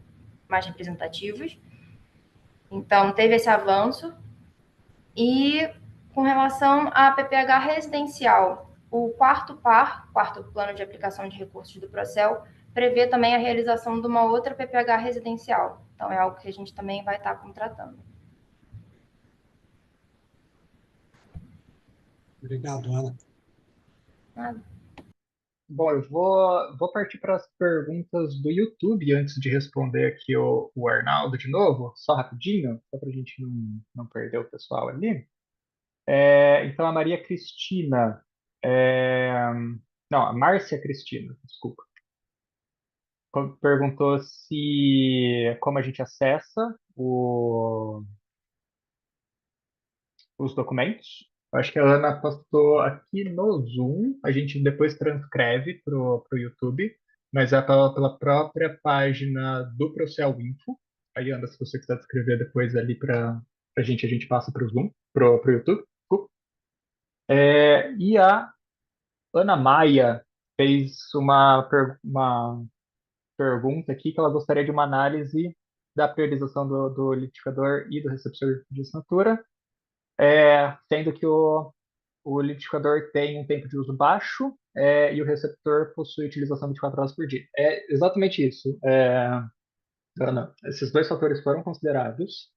S7: mais representativos. Então, teve esse avanço. E com relação à PPH residencial, o quarto plano de aplicação de recursos do Procel, prevê também a realização de uma outra PPH residencial. Então, é algo que a gente também vai estar contratando.
S8: Obrigado, Ana.
S7: Nada.
S5: bom, eu vou partir para as perguntas do YouTube antes de responder aqui o Arnaldo de novo, só rapidinho, só para a gente não perder o pessoal ali. Então, a Maria Cristina, não, a Márcia Cristina, desculpa, perguntou se como a gente acessa os documentos. Acho que a Ana postou aqui no Zoom, a gente depois transcreve para o YouTube, mas é pela própria página do Procel Info. Aí, Ana, se você quiser descrever depois ali para a gente passa para o Zoom, para o YouTube. Desculpa. E a Ana Maia fez uma pergunta aqui que ela gostaria de uma análise da priorização do litificador e do receptor de assinatura, sendo que o liquidificador tem um tempo de uso baixo e o receptor possui utilização 24 horas por dia. É exatamente isso. Ana, esses 2 fatores foram considerados.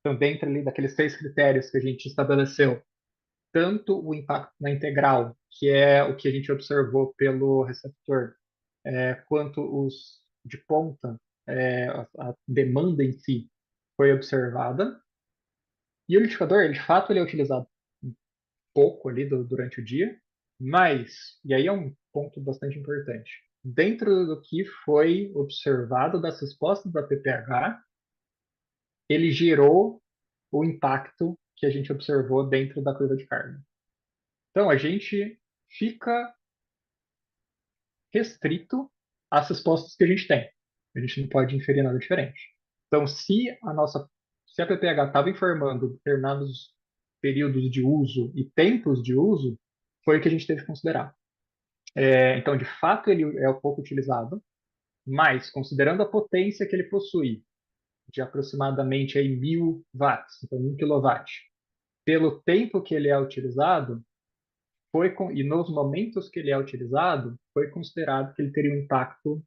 S5: Então, dentro ali daqueles 6 critérios que a gente estabeleceu, tanto o impacto na integral, que é o que a gente observou pelo receptor, quanto os de ponta, a demanda em si foi observada. E o liquidificador, ele, de fato, ele é utilizado pouco ali durante o dia, mas, e aí é um ponto bastante importante, dentro do que foi observado das respostas da PPH, ele gerou o impacto que a gente observou dentro da curva de carga. Então, a gente fica restrito às respostas que a gente tem. A gente não pode inferir nada diferente. Então, se a PPH estava informando determinados períodos de uso e tempos de uso, foi o que a gente teve que considerar. Então, de fato, ele é um pouco utilizado, mas considerando a potência que ele possui, de aproximadamente aí 1.000 watts, então 1 kW, pelo tempo que ele é utilizado, e nos momentos que ele é utilizado, foi considerado que ele teria um impacto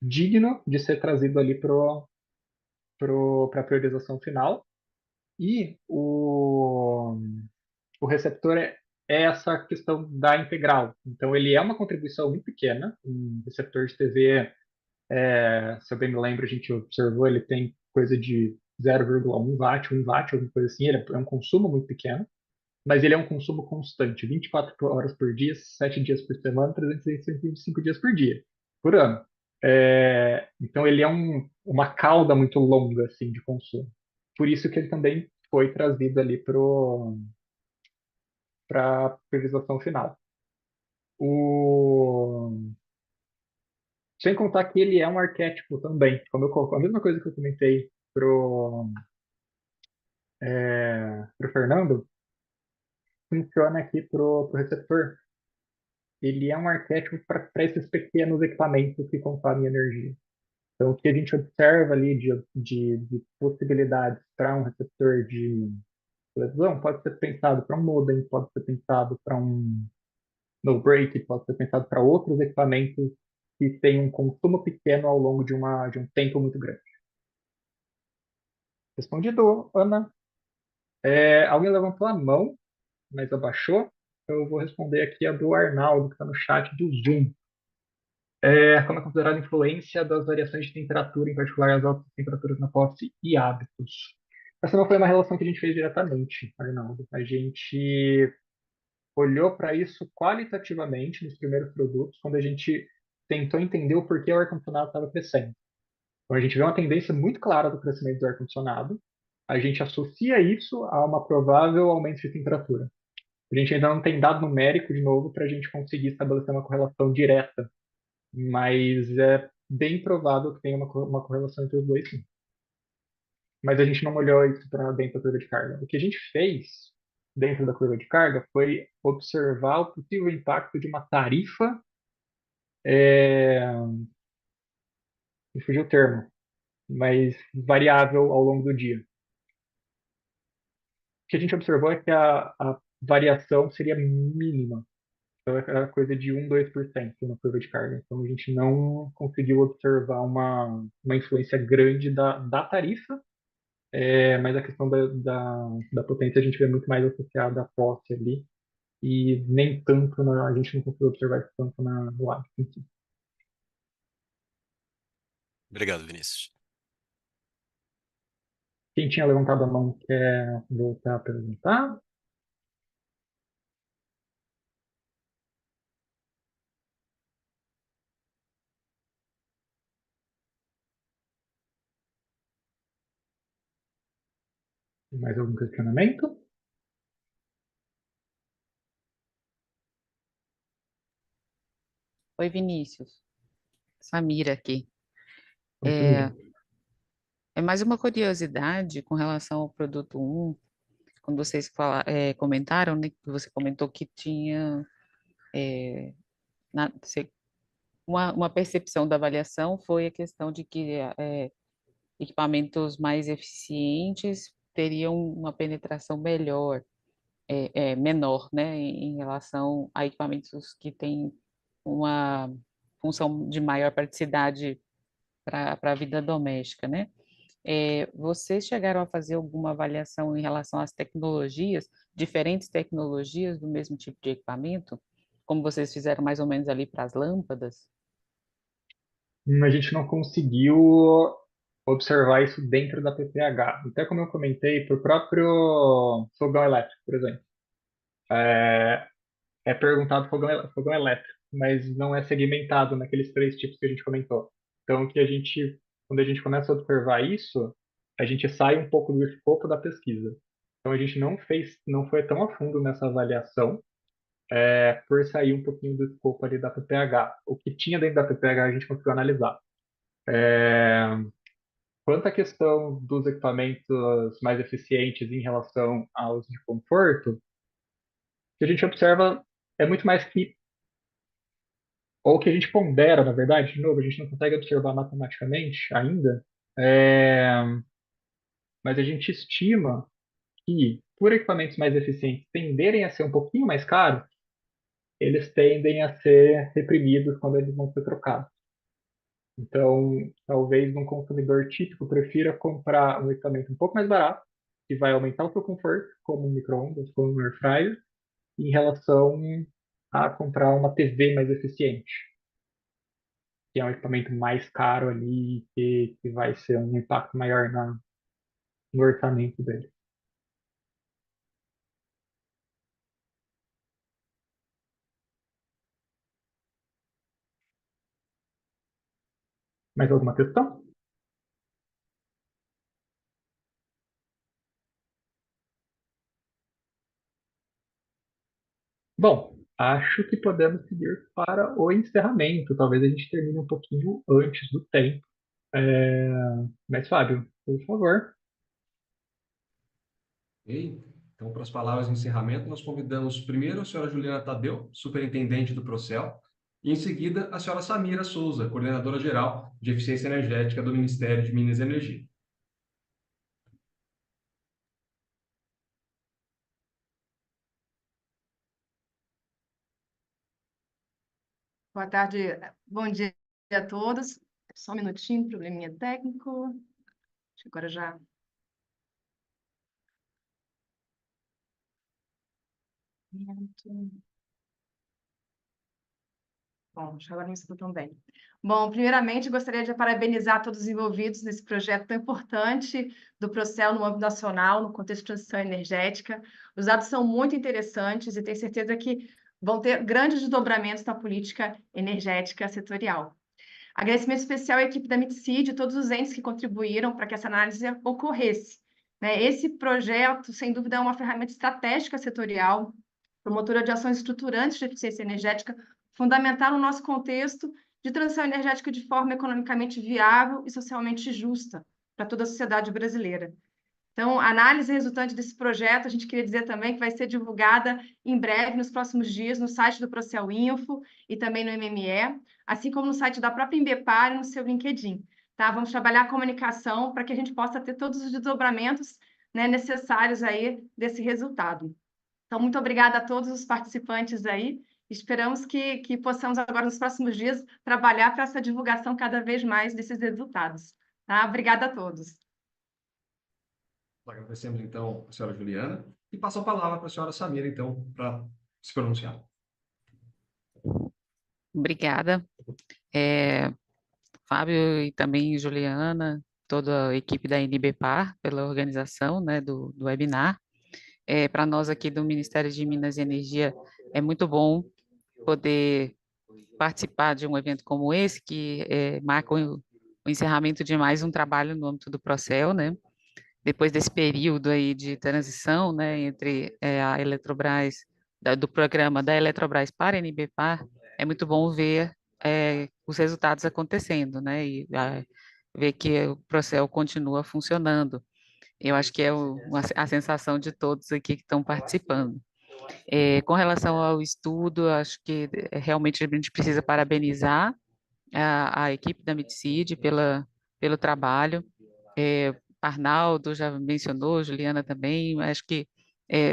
S5: digno de ser trazido ali para a priorização final. E o receptor é essa questão da integral. Então, ele é uma contribuição muito pequena. Um receptor de TV, se eu bem me lembro, a gente observou, ele tem coisa de 0,1 watt, 1 watt, alguma coisa assim. Ele é um consumo muito pequeno, mas ele é um consumo constante, 24 horas por dia, 7 dias por semana, 365 dias por dia, por ano. Então, ele é uma cauda muito longa assim, de consumo. Por isso que ele também foi trazido ali para a priorização final. Sem contar que ele é um arquétipo também. Como a mesma coisa que eu comentei pro Fernando, funciona aqui pro receptor. ele é um arquétipo para esses pequenos equipamentos que consomem energia. Então, o que a gente observa ali de possibilidades para um receptor de televisão pode ser pensado para um modem, pode ser pensado para um no-break, pode ser pensado para outros equipamentos que têm um consumo pequeno ao longo de um tempo muito grande. Respondido, Ana. Alguém levantou a mão, mas abaixou. Eu vou responder aqui a do Arnaldo, que está no chat do Zoom. Como é considerada a influência das variações de temperatura, em particular as altas temperaturas na posse e hábitos? Essa não foi uma relação que a gente fez diretamente, Arnaldo. A gente olhou para isso qualitativamente nos primeiros produtos, quando a gente tentou entender o porquê o ar-condicionado estava crescendo. Então, a gente vê uma tendência muito clara do crescimento do ar-condicionado, a gente associa isso a uma provável aumento de temperatura. A gente ainda não tem dado numérico, de novo, para a gente conseguir estabelecer uma correlação direta, mas é bem provável que tenha uma correlação entre os dois, sim. Mas a gente não olhou isso para dentro da curva de carga. O que a gente fez dentro da curva de carga foi observar o possível impacto de uma tarifa, me fugiu o termo, mas variável ao longo do dia. O que a gente observou é que a variação seria mínima. Então, era coisa de 1, 2% na curva de carga. Então, a gente não conseguiu observar uma influência grande da tarifa, mas a questão da potência a gente vê muito mais associada à posse ali, e nem tanto, a gente não conseguiu observar isso tanto no hábito em si.
S6: Obrigado, Vinícius.
S5: Quem tinha levantado a mão quer voltar a perguntar? Mais algum questionamento?
S9: Oi, Vinícius. Samira aqui.
S5: Então,
S9: É, é mais uma curiosidade com relação ao produto 1, quando vocês comentaram, né, que você comentou que tinha é, uma percepção da avaliação foi a questão de que equipamentos mais eficientes teriam uma penetração menor, né, em relação a equipamentos que têm uma função de maior praticidade para a vida doméstica, né? Vocês chegaram a fazer alguma avaliação em relação às tecnologias, diferentes tecnologias do mesmo tipo de equipamento, como vocês fizeram mais ou menos ali para as lâmpadas?
S5: A gente não conseguiu observar isso dentro da PPH. Até como eu comentei, para o próprio fogão elétrico, por exemplo. É perguntado fogão elétrico, mas não é segmentado naqueles 3 tipos que a gente comentou. Então, quando a gente começa a observar isso, a gente sai um pouco do escopo da pesquisa. Então, a gente não foi tão a fundo nessa avaliação, por sair um pouquinho do escopo ali da PPH. O que tinha dentro da PPH a gente conseguiu analisar. Quanto à questão dos equipamentos mais eficientes em relação aos de conforto, o que a gente observa é muito mais que, ou que a gente pondera, na verdade, de novo, a gente não consegue observar matematicamente ainda, é, mas a gente estima que, por equipamentos mais eficientes tenderem a ser um pouquinho mais caros, eles tendem a ser reprimidos quando eles vão ser trocados. Então, talvez um consumidor típico prefira comprar um equipamento um pouco mais barato, que vai aumentar o seu conforto, como um micro-ondas, como um air fryer, em relação a comprar uma TV mais eficiente, que é um equipamento mais caro ali, que vai ser um impacto maior no orçamento dele. Mais alguma questão? Bom, acho que podemos seguir para o encerramento. Talvez a gente termine um pouquinho antes do tempo. Mas, Fábio, por favor.
S1: Ok? Então, para as palavras de encerramento, nós convidamos primeiro a senhora Juliana Tadeu, superintendente do Procel, e em seguida a senhora Samira Souza, coordenadora-geral de Eficiência Energética do Ministério de Minas e Energia.
S2: Boa tarde, bom dia a todos. Só um minutinho, probleminha técnico. Acho que agora já. Bom, acho que agora me escutam também. Bom, primeiramente, gostaria de parabenizar todos os envolvidos nesse projeto tão importante do Procel no âmbito nacional, no contexto de transição energética. Os dados são muito interessantes e tenho certeza que vão ter grandes desdobramentos na política energética setorial. Agradecimento especial à equipe da MITSID e todos os entes que contribuíram para que essa análise ocorresse. Esse projeto, sem dúvida, é uma ferramenta estratégica setorial, promotora de ações estruturantes de eficiência energética, fundamental no nosso contexto de transição energética de forma economicamente viável e socialmente justa para toda a sociedade brasileira. Então, a análise resultante desse projeto, a gente queria dizer também que vai ser divulgada em breve, nos próximos dias, no site do Procel Info e também no MME, assim como no site da própria Embepar e no seu LinkedIn. Tá? Vamos trabalhar a comunicação para que a gente possa ter todos os desdobramentos, né, necessários aí desse resultado. Então, muito obrigada a todos os participantes aí. Esperamos que possamos agora, nos próximos dias, trabalhar para essa divulgação cada vez mais desses resultados. Tá? Obrigada a todos.
S1: Agradecemos, então, a senhora Juliana e passo a palavra para a senhora Samira, então, para se pronunciar.
S9: Obrigada, Fábio e também Juliana, toda a equipe da NBPAR pela organização, né, do webinar. Para nós aqui do Ministério de Minas e Energia é muito bom poder participar de um evento como esse, que marca o encerramento de mais um trabalho no âmbito do Procel, né? Depois desse período aí de transição, né, entre a Eletrobras, do programa da Eletrobras para a NBPAR, é muito bom ver os resultados acontecendo, né, e ver que o Procel continua funcionando. Eu acho que é a sensação de todos aqui que estão participando. Com relação ao estudo, acho que realmente a gente precisa parabenizar a equipe da MITSID pelo trabalho. Arnaldo já mencionou, Juliana também, acho que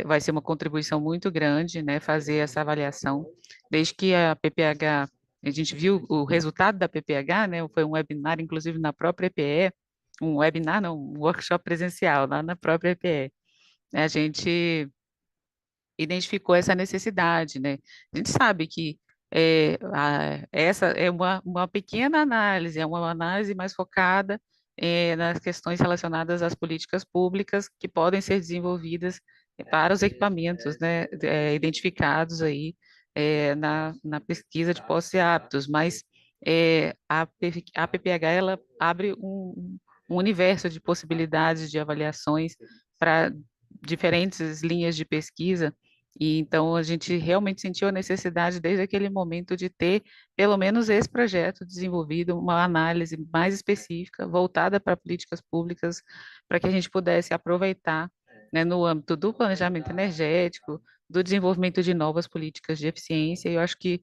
S9: vai ser uma contribuição muito grande, né, fazer essa avaliação, desde que a PPH, a gente viu o resultado da PPH, né, foi um webinar, inclusive na própria EPE, um webinar não, um workshop presencial, lá na própria EPE. A gente identificou essa necessidade, né? A gente sabe que essa é uma pequena análise, é uma análise mais focada nas questões relacionadas às políticas públicas que podem ser desenvolvidas para os equipamentos, né, identificados aí na pesquisa de posse aptos, mas a PPH ela abre um universo de possibilidades de avaliações para diferentes linhas de pesquisa. E então a gente realmente sentiu a necessidade desde aquele momento de ter pelo menos esse projeto desenvolvido, uma análise mais específica, voltada para políticas públicas, para que a gente pudesse aproveitar, né, no âmbito do planejamento energético, do desenvolvimento de novas políticas de eficiência. E eu acho que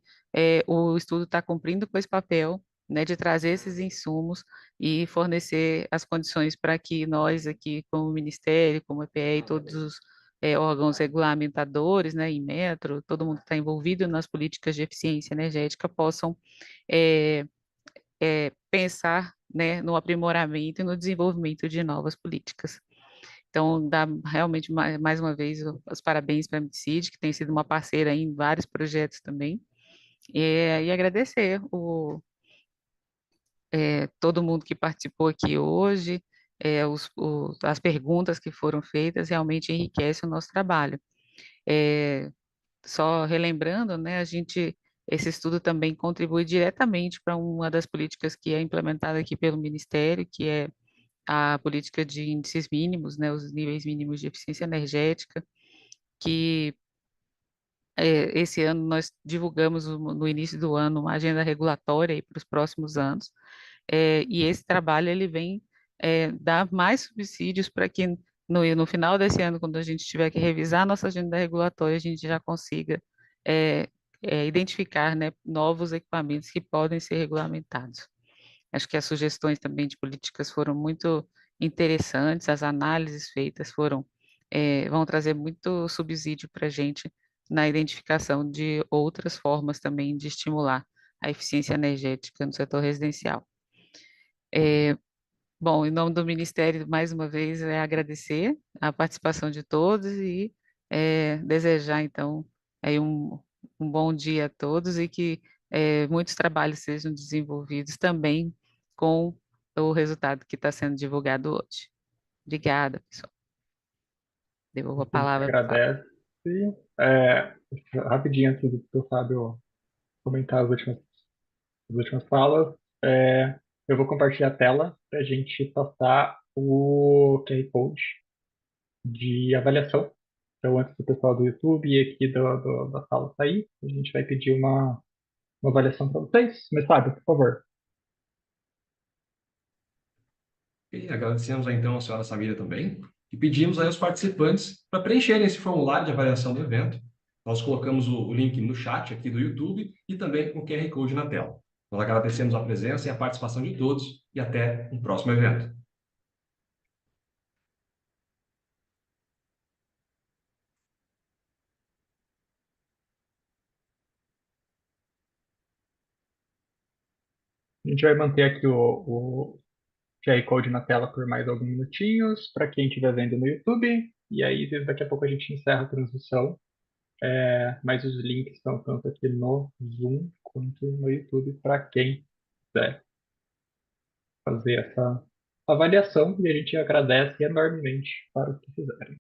S9: o estudo está cumprindo com esse papel, né, de trazer esses insumos e fornecer as condições para que nós aqui, como Ministério, como EPE e todos os órgãos regulamentadores, né, em Metro, todo mundo que está envolvido nas políticas de eficiência energética possam pensar, né, no aprimoramento e no desenvolvimento de novas políticas. Então, dá realmente mais uma vez os parabéns para a MITSID, que tem sido uma parceira em vários projetos também, e agradecer todo mundo que participou aqui hoje, as perguntas que foram feitas realmente enriquecem o nosso trabalho. Só relembrando, né, esse estudo também contribui diretamente para uma das políticas que é implementada aqui pelo Ministério, que é a política de índices mínimos, né, os níveis mínimos de eficiência energética, que esse ano nós divulgamos no início do ano uma agenda regulatória para os próximos anos, e esse trabalho ele vem dar mais subsídios para que no final desse ano, quando a gente tiver que revisar a nossa agenda regulatória, a gente já consiga é, identificar, né, novos equipamentos que podem ser regulamentados. Acho que as sugestões também de políticas foram muito interessantes, as análises feitas vão trazer muito subsídio para a gente na identificação de outras formas também de estimular a eficiência energética no setor residencial. Bom, em nome do Ministério, mais uma vez, agradecer a participação de todos e desejar, então, aí um bom dia a todos e que muitos trabalhos sejam desenvolvidos também com o resultado que está sendo divulgado hoje. Obrigada, pessoal. Devolvo a
S5: A gente
S9: palavra para o Fábio.
S5: agradece. É, rapidinho, antes do Fábio comentar as últimas falas, eu vou compartilhar a tela para a gente passar o QR Code de avaliação. Então, antes do pessoal do YouTube e aqui da sala sair, a gente vai pedir uma avaliação para vocês. Mas, Fábio, por favor.
S1: E agradecemos então a senhora Samira também e pedimos aí aos participantes para preencherem esse formulário de avaliação do evento. Nós colocamos o link no chat aqui do YouTube e também o QR Code na tela. Nós agradecemos a presença e a participação de todos e até um próximo evento.
S5: A gente vai manter aqui o QR Code na tela por mais alguns minutinhos, para quem estiver vendo no YouTube. E aí, daqui a pouco a gente encerra a transmissão. Mas os links estão tanto aqui no Zoom quanto no YouTube para quem quiser fazer essa avaliação. E a gente agradece enormemente para o que fizerem.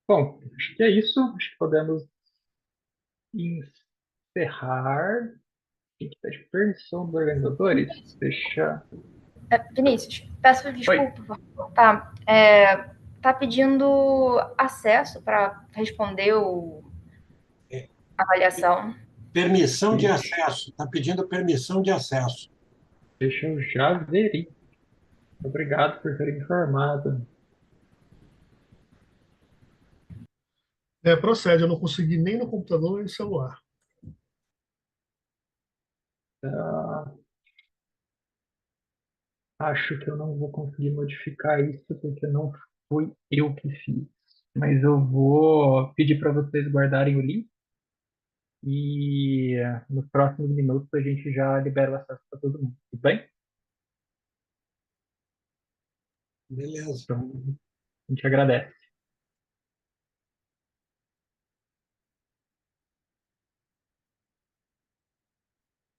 S5: Bom, acho que é isso. Acho que podemos encerrar. Tem que pedir permissão dos organizadores. Deixa.
S7: Vinícius, peço
S5: Oi.
S7: desculpa, por favor, tá? Tá pedindo acesso para responder a avaliação.
S8: Permissão de
S5: Ixi.
S8: acesso. Está pedindo permissão de acesso.
S5: Deixa eu já ver. Obrigado por ter informado.
S10: Procede, eu não consegui nem no computador nem no celular.
S5: Acho que eu não vou conseguir modificar isso porque não fui eu que fiz. Mas eu vou pedir para vocês guardarem o link e nos próximos minutos a gente já libera o acesso para todo mundo, tudo bem?
S8: Beleza.
S5: Então, a gente agradece.